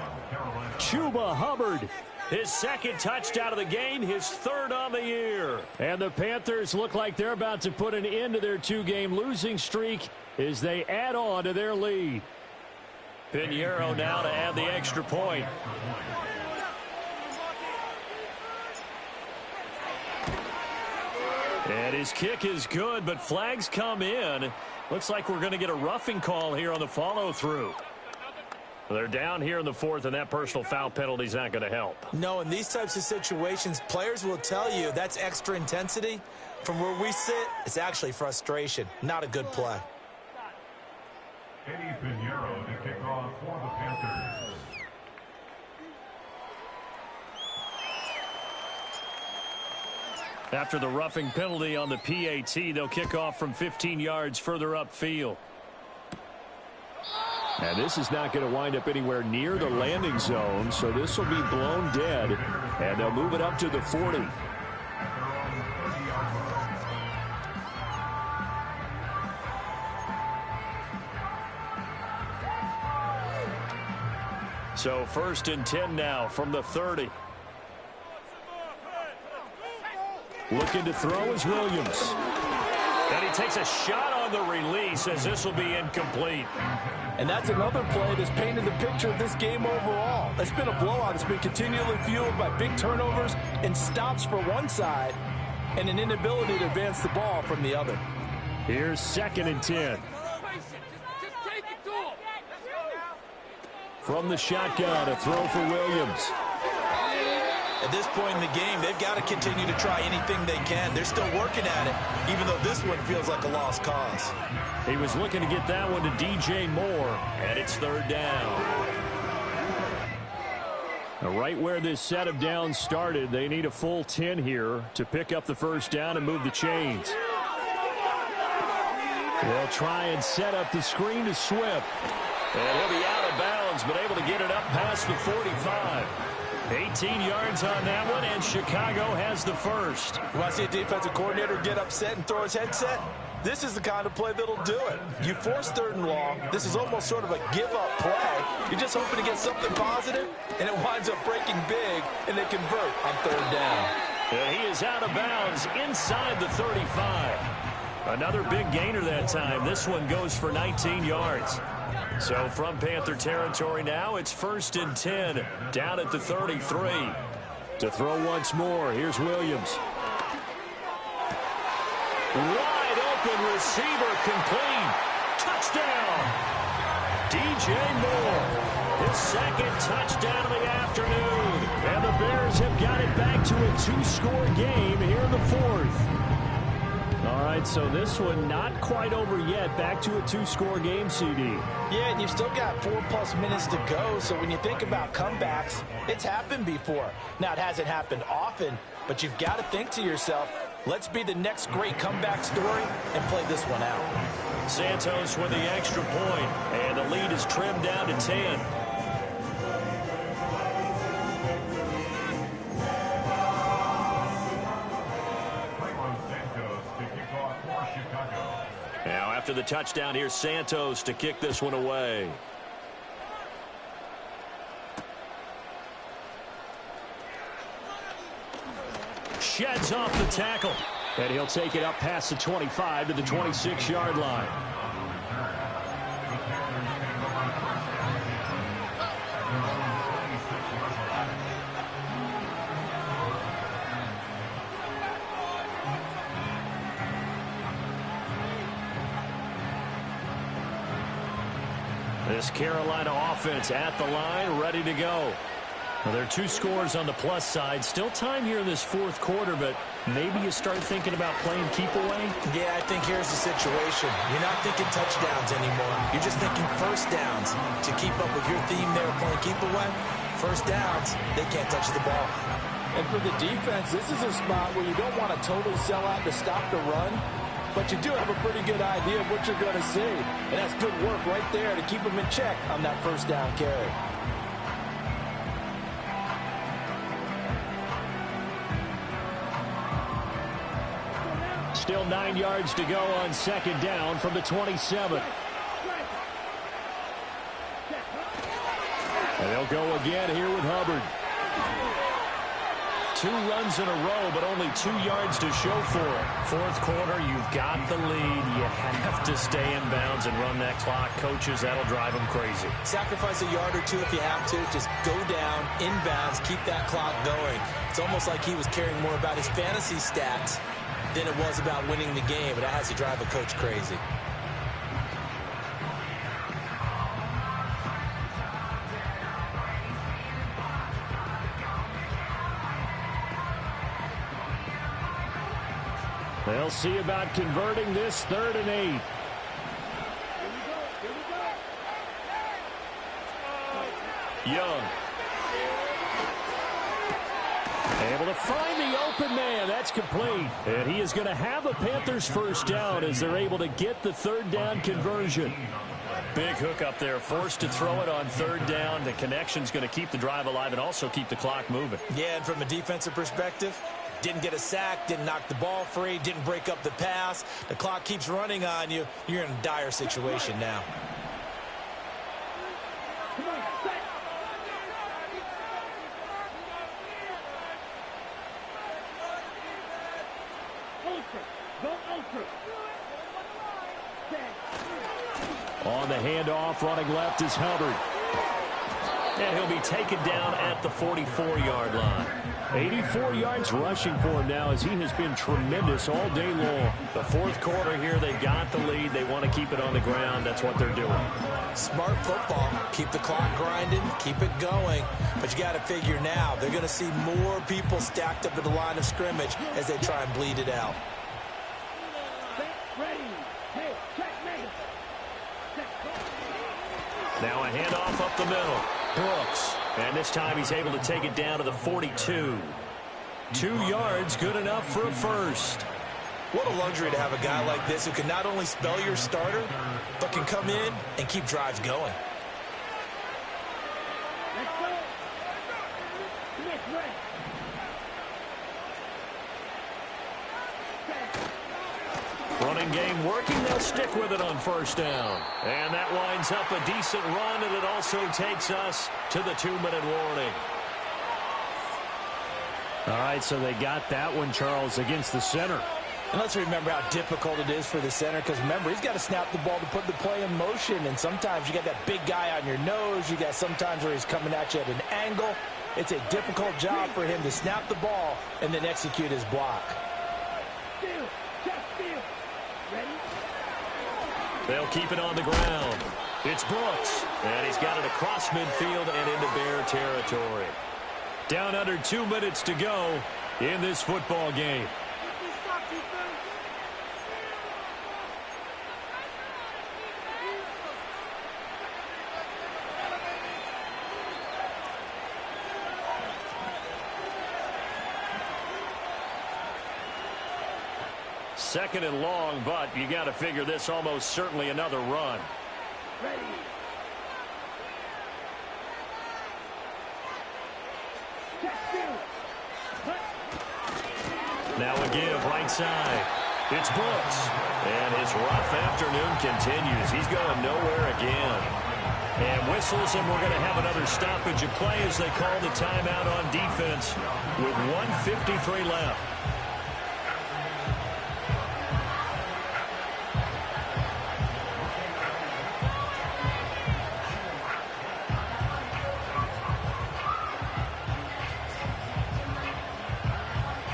Chuba Hubbard, his second touchdown of the game, his 3rd on the year. And the Panthers look like they're about to put an end to their 2-game losing streak as they add on to their lead. Pinheiro now to add the extra point. And his kick is good, but flags come in. Looks like we're going to get a roughing call here on the follow-through. They're down here in the 4th, and that personal foul penalty is not going to help. No, in these types of situations, players will tell you that's extra intensity. From where we sit, it's actually frustration. Not a good play. Eddie Pinheiro to kick off for the Panthers. After the roughing penalty on the PAT, they'll kick off from 15 yards further upfield. And this is not going to wind up anywhere near the landing zone, so this will be blown dead, and they'll move it up to the 40. So 1st and 10 now from the 30. Looking to throw is Williams. And he takes a shot on the release as this will be incomplete. And that's another play that's painted the picture of this game overall. It's been a blowout. It's been continually fueled by big turnovers and stops for one side and an inability to advance the ball from the other. Here's 2nd and 10. From the shotgun, a throw for Williams. At this point in the game, they've got to continue to try anything they can. They're still working at it, even though this one feels like a lost cause. He was looking to get that one to DJ Moore, and it's 3rd down. Now, right where this set of downs started, they need a full 10 here to pick up the 1st down and move the chains. They'll try and set up the screen to Swift. And he'll be out of bounds, but able to get it up past the 45. 18 yards on that one, and Chicago has the 1st. You want to see a defensive coordinator get upset and throw his headset? This is the kind of play that'll do it. You force 3rd and long. This is almost sort of a give-up play. You're just hoping to get something positive, and it winds up breaking big, and they convert on 3rd down. And he is out of bounds inside the 35. Another big gainer that time. This one goes for 19 yards. So from Panther territory now, it's 1st and 10 down at the 33. To throw once more, here's Williams. Wide open receiver complete. Touchdown. DJ Moore, his 2nd touchdown of the afternoon. And the Bears have got it back to a 2-score game here in the 4th. All right, so this one not quite over yet. Back to a 2-score game, CD. Yeah, and you've still got 4+ minutes to go, so when you think about comebacks, it's happened before. Now, it hasn't happened often, but you've got to think to yourself, let's be the next great comeback story and play this one out. Santos with the extra point, and the lead is trimmed down to 10. Now after the touchdown, here's Santos to kick this one away. Sheds off the tackle. And he'll take it up past the 25 to the 26-yard line. This Carolina offense at the line, ready to go. Well, there are 2 scores on the plus side. Still time here in this 4th quarter, but maybe you start thinking about playing keep away? Yeah, I think here's the situation. You're not thinking touchdowns anymore. You're just thinking 1st downs. To keep up with your theme there, playing keep away, 1st downs, they can't touch the ball. And for the defense, this is a spot where you don't want to totally sell out to stop the run, but you do have a pretty good idea of what you're going to see. And that's good work right there to keep them in check on that 1st down carry. Still 9 yards to go on 2nd down from the 27. And they'll go again here with Hubbard. 2 runs in a row, but only 2 yards to show for it. 4th quarter, you've got the lead. You have to stay in bounds and run that clock. Coaches, that'll drive them crazy. Sacrifice a yard or 2 if you have to. Just go down, inbounds, keep that clock going. It's almost like he was caring more about his fantasy stats than it was about winning the game, but that has to drive a coach crazy. They'll see about converting this 3rd and 8. Young. Able to find the open man. That's complete. And he is going to have a Panthers 1st down as they're able to get the 3rd down conversion. Big hook up there. Forced to throw it on 3rd down. The connection's going to keep the drive alive and also keep the clock moving. Yeah, and from a defensive perspective, didn't get a sack, didn't knock the ball free, didn't break up the pass. The clock keeps running on you. You're in a dire situation now. Go ultra. On the handoff, running left is Hubbard. And he'll be taken down at the 44-yard line. 84 yards rushing for him now as he has been tremendous all day long. The fourth quarter here, they got the lead. They want to keep it on the ground. That's what they're doing. Smart football. Keep the clock grinding. Keep it going. But you got to figure now, they're going to see more people stacked up at the line of scrimmage as they try and bleed it out. Now a handoff up the middle. Brooks. And this time he's able to take it down to the 42. 2 yards, good enough for a first. What a luxury to have a guy like this who can not only spell your starter, but can come in and keep drives going. Running game working. They'll stick with it on first down. And that winds up a decent run, and it also takes us to the 2-minute warning. All right, so they got that one, Charles, against the center. And let's remember how difficult it is for the center, because remember, he's got to snap the ball to put the play in motion, and sometimes you got that big guy on your nose. You got sometimes where he's coming at you at an angle. It's a difficult job for him to snap the ball and then execute his block. They'll keep it on the ground. It's Brooks, and he's got it across midfield and into Bear territory. Down under 2 minutes to go in this football game. Second and long, but you got to figure this almost certainly another run. Now a give right side. It's Brooks. And his rough afternoon continues. He's going nowhere again. And whistles, and we're going to have another stoppage of play as they call the timeout on defense with 1:53 left.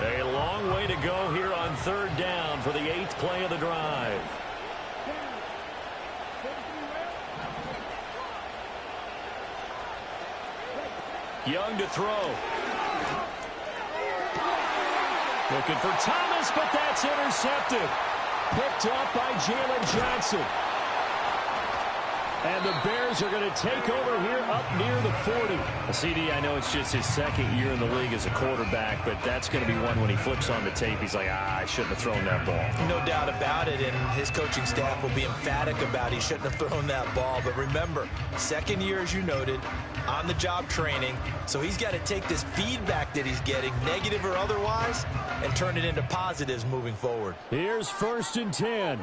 A long way to go here on third down for the 8th play of the drive. Young to throw. Looking for Thomas, but that's intercepted. Picked up by Jalen Johnson. And the Bears are going to take over here up near the 40. CD, I know it's just his second year in the league as a quarterback, but that's going to be one when he flips on the tape. He's like, I shouldn't have thrown that ball. No doubt about it, and his coaching staff will be emphatic about he shouldn't have thrown that ball. But remember, second year, as you noted, on-the-job training, so he's got to take this feedback that he's getting, negative or otherwise, and turn it into positives moving forward. Here's 1st and 10.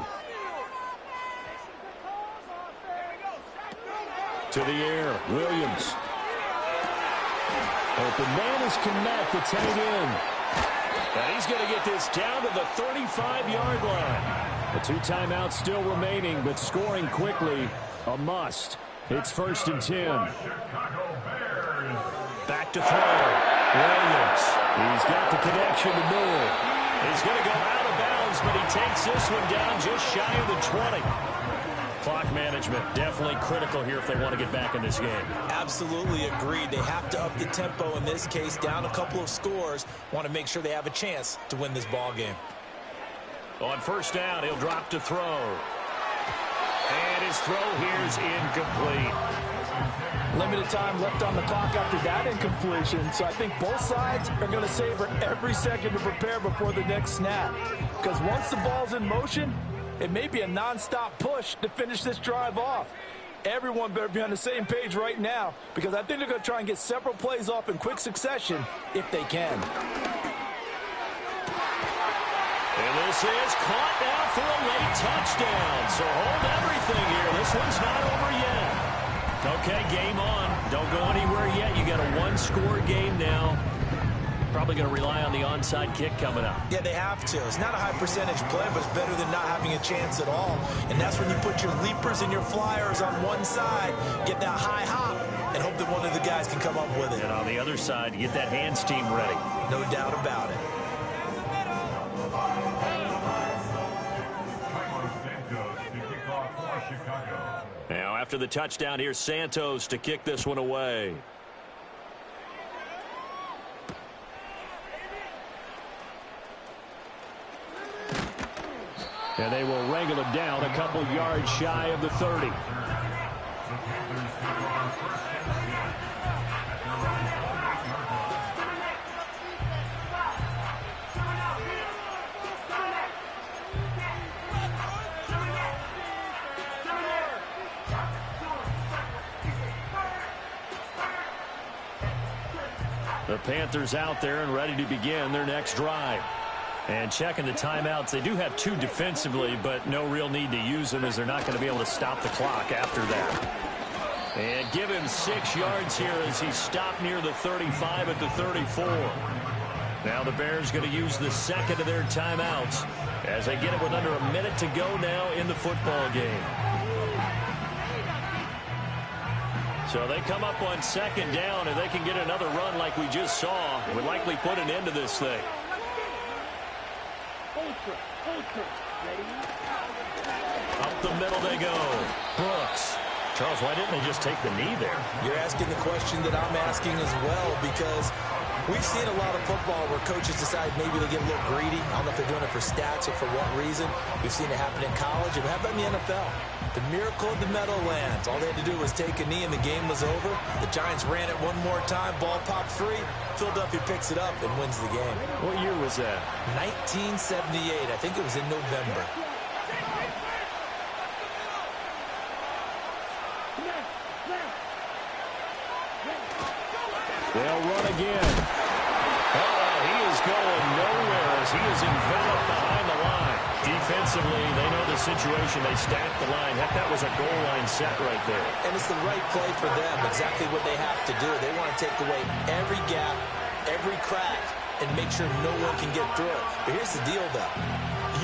To the air, Williams. Open man is Kmet, the tight end. And he's going to get this down to the 35-yard line. The 2 timeouts still remaining, but scoring quickly, a must. It's 1st and 10. Back to throw. Williams. He's got the connection to Moore. He's going to go out of bounds, but he takes this one down just shy of the 20. Clock management definitely critical here if they want to get back in this game. Absolutely agreed. They have to up the tempo in this case, down a couple of scores. Want to make sure they have a chance to win this ball game. On first down, he'll drop to throw. And his throw here is incomplete. Limited time left on the clock after that incompletion, so I think both sides are going to savor every second to prepare before the next snap. Because once the ball's in motion, it may be a non-stop push to finish this drive off. Everyone better be on the same page right now, because I think they're going to try and get several plays off in quick succession if they can. And this is caught now for a late touchdown. So hold everything here. This one's not over yet. Okay, game on. Don't go anywhere yet. You got a 1-score game now. Probably going to rely on the onside kick coming up. Yeah, they have to. It's not a high percentage play, but it's better than not having a chance at all. And that's when you put your leapers and your flyers on one side, get that high hop, and hope that one of the guys can come up with it. And on the other side, you get that hands team ready. No doubt about it. Now, after the touchdown, here's Santos to kick this one away. And they will wrangle him down a couple yards shy of the 30. The Panthers out there and ready to begin their next drive. And checking the timeouts, they do have 2 defensively, but no real need to use them as they're not going to be able to stop the clock after that. And give him 6 yards here as he stopped near the 35 at the 34. Now the Bears going to use the second of their timeouts as they get it with under a minute to go now in the football game. So they come up on second down, and they can get another run like we just saw. Would likely put an end to this thing. Up the middle they go. Brooks. Charles, why didn't they just take the knee there? You're asking the question that I'm asking as well, because we've seen a lot of football where coaches decide maybe they get a little greedy. I don't know if they're doing it for stats or for what reason. We've seen it happen in college, and how about in the NFL? The miracle of the Meadowlands. All they had to do was take a knee, and the game was over. The Giants ran it one more time. Ball popped free. Philadelphia picks it up and wins the game. What year was that? 1978. I think it was in November. They'll run again. Oh, he is going nowhere as he is enveloped behind the line. Defensively, they know the situation. They stack the line. Heck, that was a goal line set right there. And it's the right play for them, exactly what they have to do. They want to take away every gap, every crack, and make sure no one can get through it. But here's the deal, though.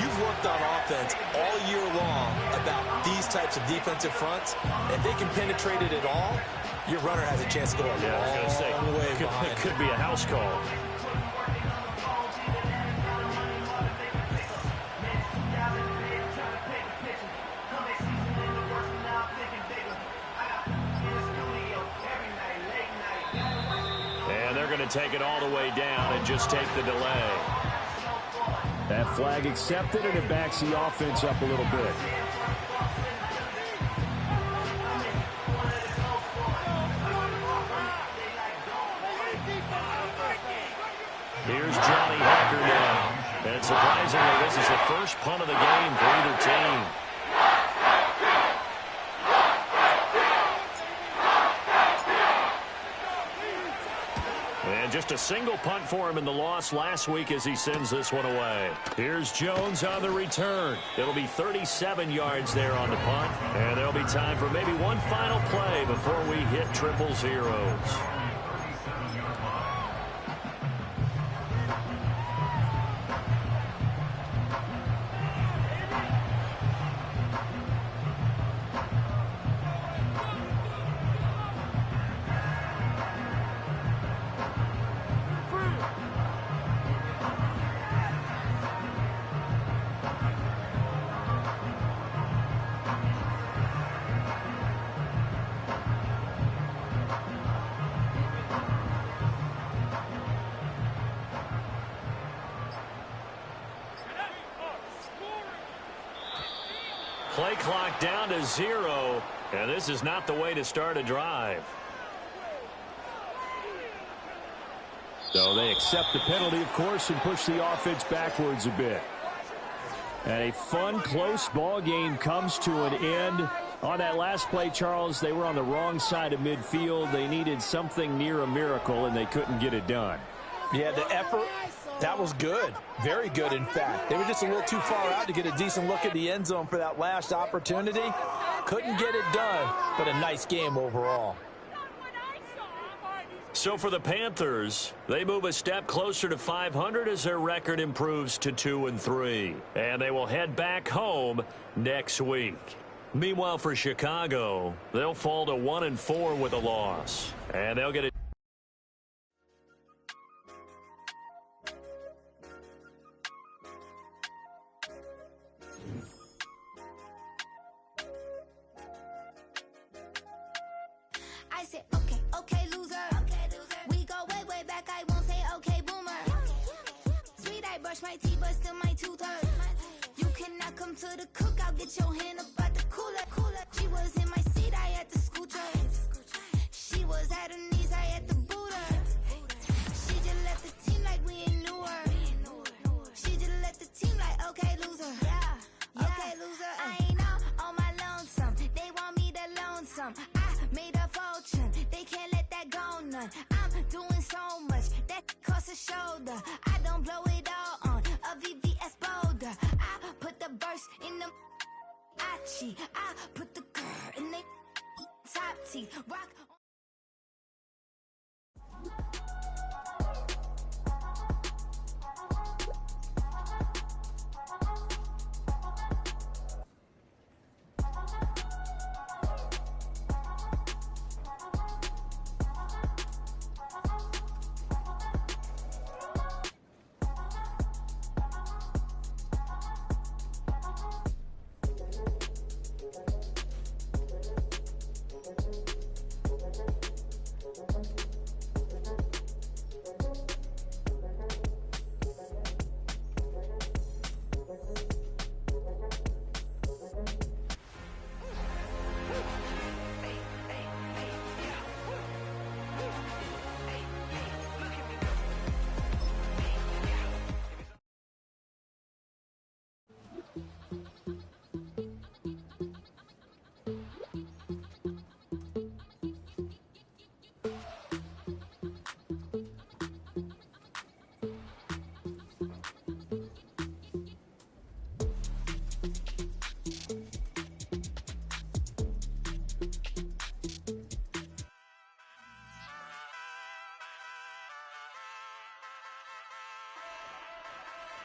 You've worked on offense all year long about these types of defensive fronts. If they can penetrate it at all, your runner has a chance to go a long way behind. It could be a house call. And they're going to take it all the way down and just take the delay. That flag accepted, and it backs the offense up a little bit. Here's Johnny Hekker now. And surprisingly, this is the first punt of the game for either team. And just a single punt for him in the loss last week as he sends this one away. Here's Jones on the return. It'll be 37 yards there on the punt. And there'll be time for maybe one final play before we hit triple zeros. Play clock down to 0, and this is not the way to start a drive. So they accept the penalty, of course, and push the offense backwards a bit. And a fun, close ball game comes to an end. On that last play, Charles, they were on the wrong side of midfield. They needed something near a miracle, and they couldn't get it done. Yeah, the effort, that was good. Very good, in fact. They were just a little too far out to get a decent look at the end zone for that last opportunity. Couldn't get it done, but a nice game overall. So for the Panthers, they move a step closer to 500 as their record improves to 2-3. And they will head back home next week. Meanwhile, for Chicago, they'll fall to 1-4 with a loss. And they'll get it. I said, okay, loser. We go way back, I won't say okay, boomer. Sweet, I brush my teeth, but still my tooth hurt. You cannot come to the cookout, get your hand up at the cooler. She was in my seat, I had to scoot her. She was at her knees, I had to boot her. She just left the team like we ain't knew her. She just left the team like, okay, loser. Okay, loser. I ain't on my lonesome. They want me to loan some. I made a fortune. They can't let that go none. I'm doing so much that costs a shoulder. I don't blow it all on a VVS boulder. I put the burst in the Achi. I put the girl in the top teeth. Rock.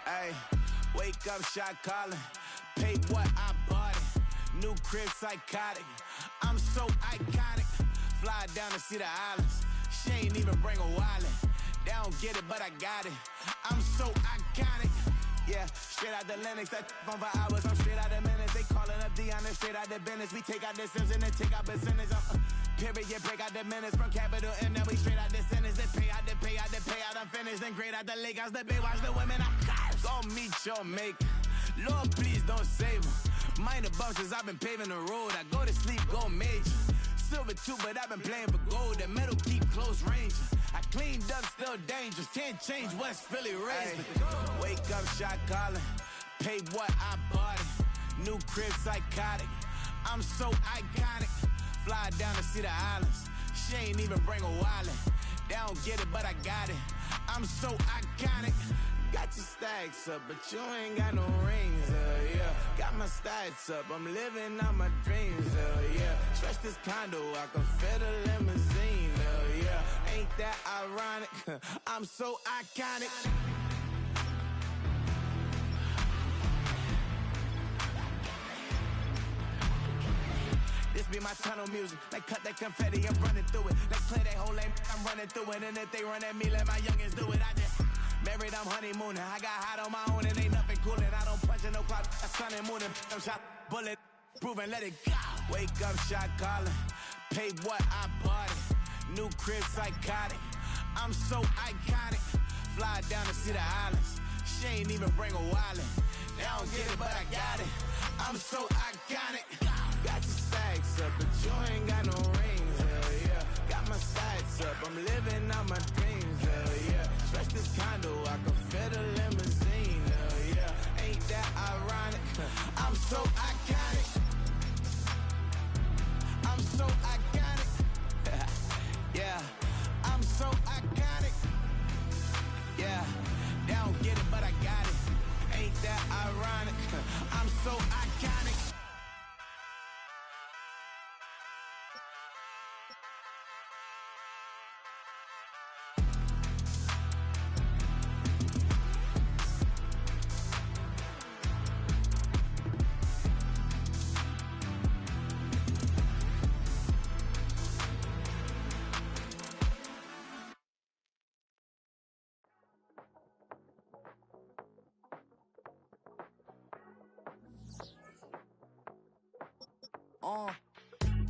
Ay, wake up, shot calling. Pay what I bought it. New crib, psychotic. I'm so iconic. Fly down to see the islands. She ain't even bring a wallet. They don't get it, but I got it. I'm so iconic. Yeah, straight out the Lennox, that on for hours. I'm straight out the minutes. They calling up Dion, straight out the business. We take out the Sims and then take out percentage. Period, break out the minutes from capital and then we straight out the sentence. They pay out, I'm finished. Then grade out the lake house, the bay, watch the women. I go meet your maker. Lord, please don't save them. Minor bumps as I've been paving the road. I go to sleep, go major. Silver too, but I've been playing for gold. The metal keep close range. I cleaned up, still dangerous. Can't change West Philly raised. Wake up, shot calling. Pay what I bought it. New crib, psychotic. I'm so iconic. Fly down to see the islands. She ain't even bring a wallet. They don't get it, but I got it. I'm so iconic. Got your stacks up, but you ain't got no rings, yeah. Got my stats up, I'm living out my dreams, yeah. Stretch this condo, I can fit a limousine, yeah. Ain't that ironic? I'm so iconic. This be my tunnel music. Like cut that confetti, I'm running through it. Like play that whole lane, I'm running through it. And if they run at me, let my youngins do it. I just married, I'm honeymooning. I got hot on my own and ain't nothing coolin'. I don't punch in no clock, I sun and moonin'. I'm shot, bullet, proven, let it go. Wake up, shot calling. Pay what I bought it. New crib, psychotic. I'm so iconic. Fly down to see the islands. She ain't even bring a wallet. They don't get it, but I got it. I'm so iconic. Got your stacks up, but you ain't got no rings, hell yeah. Got my stats up, I'm living out my dreams, hell yeah. Stretch this condo, I can fit a limousine, hell yeah. Ain't that ironic? I'm so iconic. I'm so iconic. Yeah, I'm so iconic. Yeah, they don't get it, but I got it. Ain't that ironic? I'm so iconic.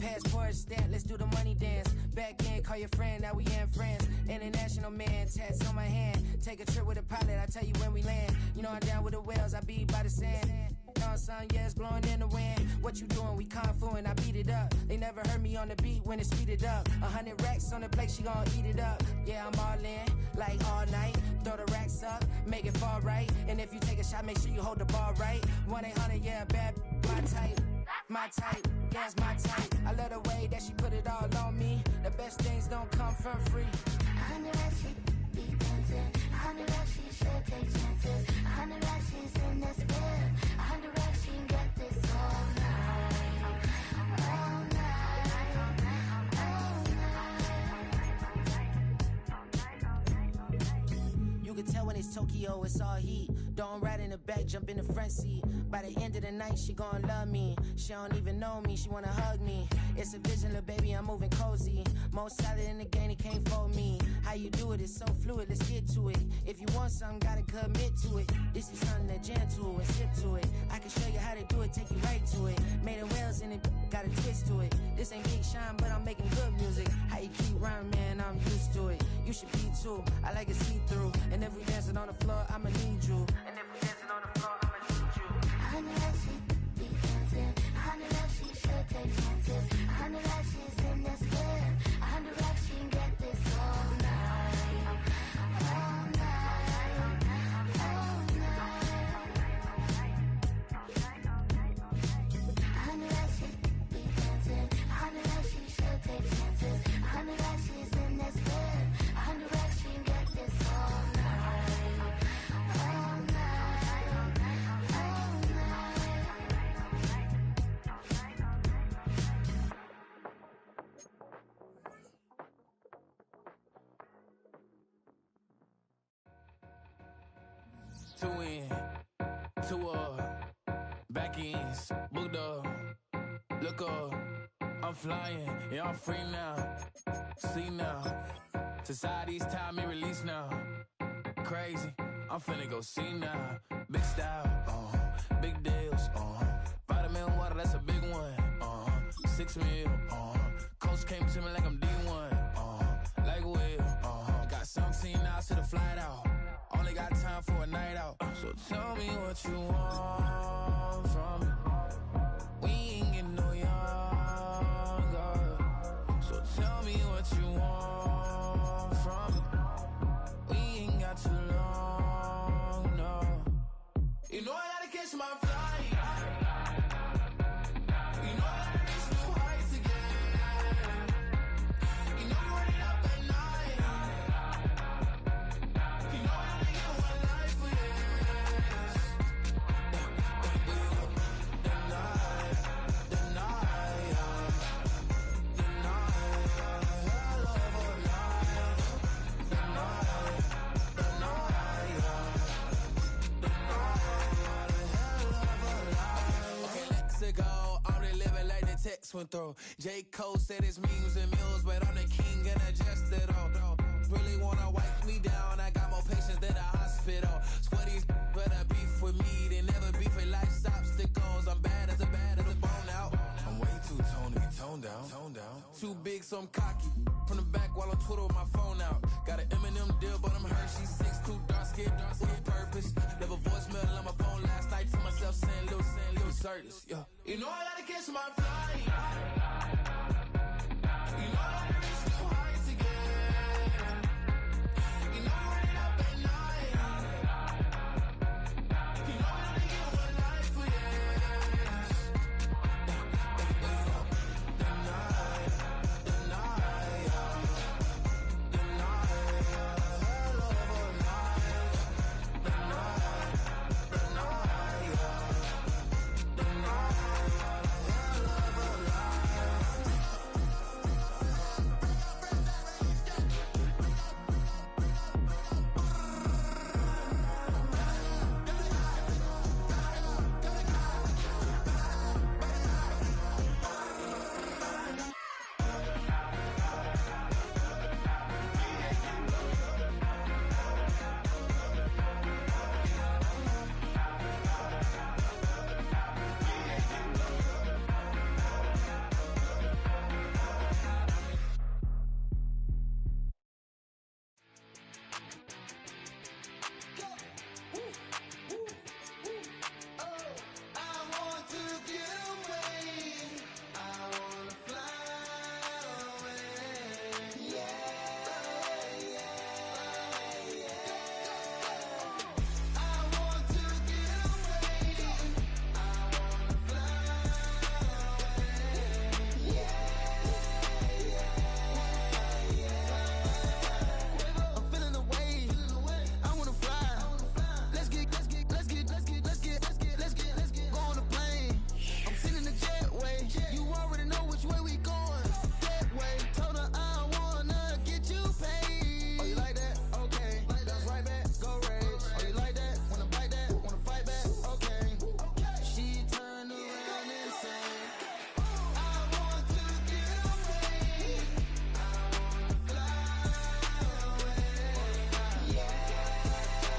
Passport stamp, let's do the money dance. Back in, call your friend, now we in France. International man, tats on my hand. Take a trip with a pilot, I tell you when we land. You know I'm down with the whales, I be by the sand. Sun, yeah, it's blowing in the wind. What you doing? We kung fu and I beat it up. They never heard me on the beat when it's speeded up. 100 racks on the plate, she gon' eat it up. Yeah, I'm all in, like all night. Throw the racks up, make it fall right. And if you take a shot, make sure you hold the ball right. 1-800, yeah, bad, my type. My type, yeah, it's my type. I love the way that she put it all on me. The best things don't come from free. 100 racks, she be dancing. 100 racks, she should take chances. 100 racks, she's in this bed. 100 racks, she can get this all night. All night. All night. You can tell when it's Tokyo, it's all heat. Don't ride in the back, jump in the front seat. By the end of the night, she gon' love me. She don't even know me, she wanna hug me. It's a vision, little baby, I'm moving cozy. Most solid in the game, he can't fold me. How you do it, it's so fluid, let's get to it. If you want something, gotta commit to it. This is something that jam to and sip to it. I can show you how to do it, take you right to it. Made of whales in it, got a twist to it. This ain't Big Sean, but I'm making good music. How you keep rhyming, man, I'm used to it. You should be too, I like it see-through. And if we dancing on the floor, I'ma need you. And if we dancing on the floor, I'ma need you. 100 racks, she be dancing. 100 racks, she should take chances. 100 racks, she's in this bed. 100 racks, she can get this all night. All night. All night. 100 racks, she be dancing. 100 racks, she should take chances. 100 racks, she's in this bed. 100 racks, she can get this all night. All night. All Two in, two up, back ends, booked up, look up, I'm flying, yeah, I'm free now, see now, society's time me release now, crazy, I'm finna go see now, big style, big deals, vitamin water, that's a big one, 6 mil, coach came to me like I'm D1, like Will, got 17 hours to the flight out. Only got time for a night out. So tell me what you want from me. We ain't getting no younger. So tell me what you want from me. We ain't got too long, no. You know I gotta catch my flight. You know I gotta reach new heights again. You know we're running up at night. You know went through. J. Cole said it's memes and mules, but I'm the king and I just it all. Really wanna wipe me down, I got more patience than a hospital. Sweaties better beef with me, they never beef with life's obstacles. I'm bad as a bone out. I'm way too toned to be toned down. Too big, so I'm cocky. From the back while on Twitter with my phone out. Got an Eminem deal, but I'm Hershey. 6'2", dark skin, with purpose. Never voicemail on my phone last night to myself saying, Lil Curtis, yeah. You know I gotta catch my flight.